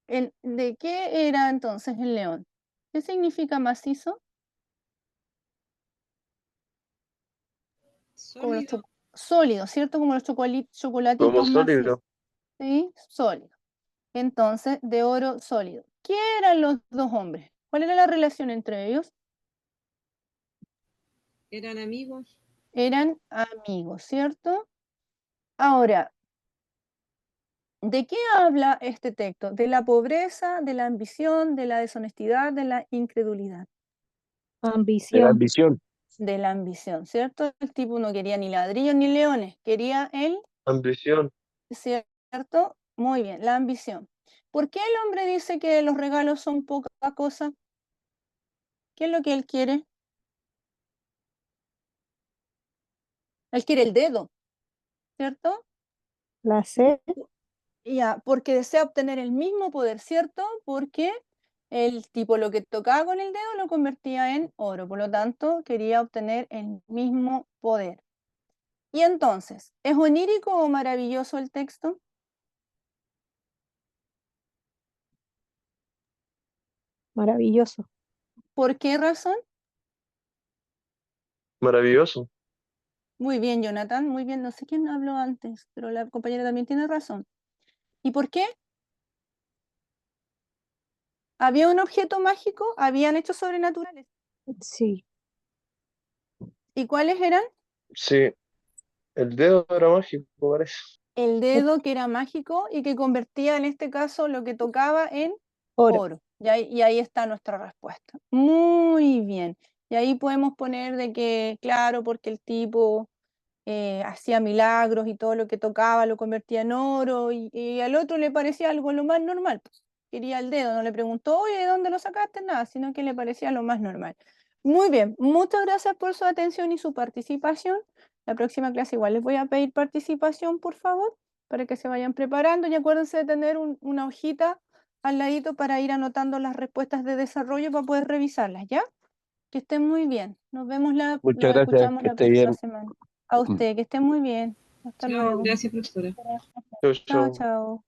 ¿De qué era entonces el león? ¿Qué significa macizo? Como los Sólido. sólido, ¿cierto? Como los Como chocolatitos macizos. sólido. ¿Sí? Sólido. Entonces, de oro sólido. ¿Qué eran los dos hombres? ¿Cuál era la relación entre ellos? Eran amigos. Eran amigos, ¿cierto? Ahora, ¿de qué habla este texto? ¿De la pobreza, de la ambición, de la deshonestidad, de la incredulidad? De la Ambición. ambición. De la ambición, ¿cierto? El tipo no quería ni ladrillos ni leones, quería el, Ambición. ¿cierto? Muy bien, la ambición. ¿Por qué el hombre dice que los regalos son poca cosa? ¿Qué es lo que él quiere? Él quiere el dedo, ¿cierto? Placer. Ya, porque desea obtener el mismo poder, ¿cierto? Porque el tipo lo que tocaba con el dedo lo convertía en oro, por lo tanto quería obtener el mismo poder. Y entonces, ¿es onírico o maravilloso el texto? Maravilloso. ¿Por qué razón? Maravilloso. Muy bien, Jonathan, muy bien. No sé quién habló antes, pero la compañera también tiene razón. ¿Y por qué? ¿Había un objeto mágico? ¿Habían hechos sobrenaturales? Sí. ¿Y cuáles eran? Sí, el dedo era mágico, parece. El dedo que era mágico y que convertía en este caso lo que tocaba en Oro. oro. Y ahí está nuestra respuesta. Muy bien. Y ahí podemos poner de que, claro, porque el tipo hacía milagros y todo lo que tocaba lo convertía en oro y al otro le parecía algo lo más normal. Pues. Quería el dedo, no le preguntó, oye, ¿de dónde lo sacaste? Nada, sino que le parecía lo más normal. Muy bien, muchas gracias por su atención y su participación. La próxima clase igual les voy a pedir participación, por favor, para que se vayan preparando y acuérdense de tener una hojita al ladito para ir anotando las respuestas de desarrollo para poder revisarlas, ¿ya? Que estén muy bien. Nos vemos, Muchas nos gracias, escuchamos que la esté próxima bien. semana. A usted, que esté muy bien. Hasta Chao, luego. gracias, profesora. Chau, Chao, chau. chao.